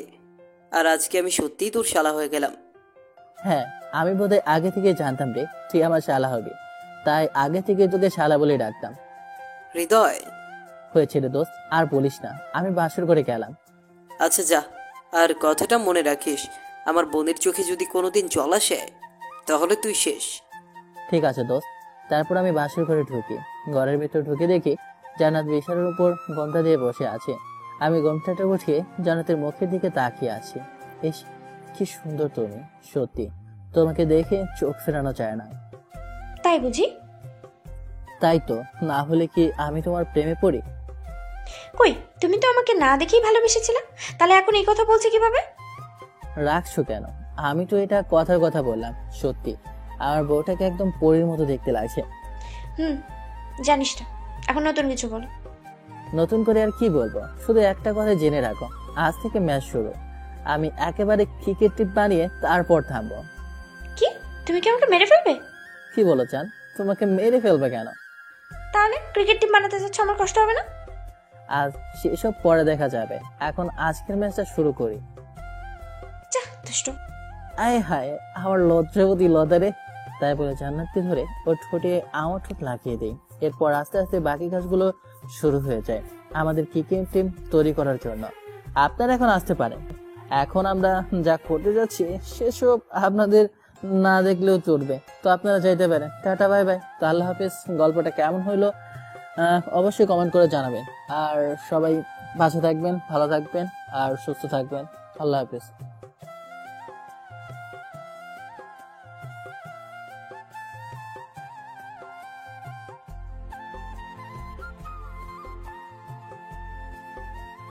আর আজকে আমি সত্যিই তোর শালা হয়ে গেলাম। হ্যাঁ, আমি বোধহয় আগে থেকে জানতাম রে তুই আমার শালা হবি, তাই আগে থেকে তোকে শালা বলে ডাকতাম। হৃদয়, হয়েছে রে দোস্ত, আর বলিস না, আমি বাসর করে গেলাম। আচ্ছা যা, আর কথাটা মনে রাখিস, আমার বোনের চোখে যদি কোনোদিন জল আসে তাহলে তুই শেষ। ঠিক আছে দোস্ত। তারপর আমি বাসর ঘরে ঢুকি। ঘরের ভিতর ঢুকে দেখি জান্নাত বিছানার উপর ঘোমটা দিয়ে বসে আছে। আমি ঘোমটাটা উঠিয়ে জান্নাতের মুখের দিকে তাকিয়ে আছি। ইস, কি সুন্দর তুমি, সত্যি তোমাকে দেখে চোখ ফেরানো যায় না। তাই বুঝি? তাই তো, না হলে কি আমি তোমার প্রেমে পড়ি? কই, তুমি তো আমাকে না দেখেই ভালোবেসেছিলে, তাহলে এখন এই কথা বলছে কিভাবে? রাখছো কেন? আমি তো এটা কথার কথা বললাম। সত্যি আমার বউটাকে একদম পরীর মতো দেখতে লাগছে। জানিস না, এখন নতুন কিছু বলো। নতুন করে আর কি বলবো, শুধু একটা কথা জেনে রাখো, আজ থেকে ম্যাচ শুরু। আমি একেবারে ক্রিকেট টিপ বানিয়ে তারপর থামবো। কি, তুমি কি আমাকে মেরে ফেলবে? কি বলো চান? তোমাকে মেরে ফেলবে কেন? তাহলে ক্রিকেট টিম বানাতে যাচ্ছ, আমার কষ্ট হবে না? আর সেসব পরে দেখা যাবে, এখন আজকের ম্যাচটা শুরু করি। যা দুষ্টু। আয় হায়, আমার লজ্জাবতী লতারে। তাই বলে জান্নাতকে ধরে ওর ঠোঁটে আমার ঠোঁট লাগিয়ে দেই। এরপর আস্তে আস্তে বাকি কাজগুলো শুরু হয়ে যায় আমাদের ক্রিকেট টিম তৈরি করার জন্য। আপনারা এখন আসতে পারেন। এখন আমরা যা করতে যাচ্ছি সেসব আপনাদের না দেখলেও চলবে, তো আপনারা যাইতে পারেন। Tata, bye bye. তো আল্লাহ হাফেজ। গল্পটা কেমন হইলো অবশ্যই কমেন্ট করে জানাবেন। আর সবাই বাঁচে থাকবেন, ভালো থাকবেন আর সুস্থ থাকবেন। আল্লাহ হাফেজ।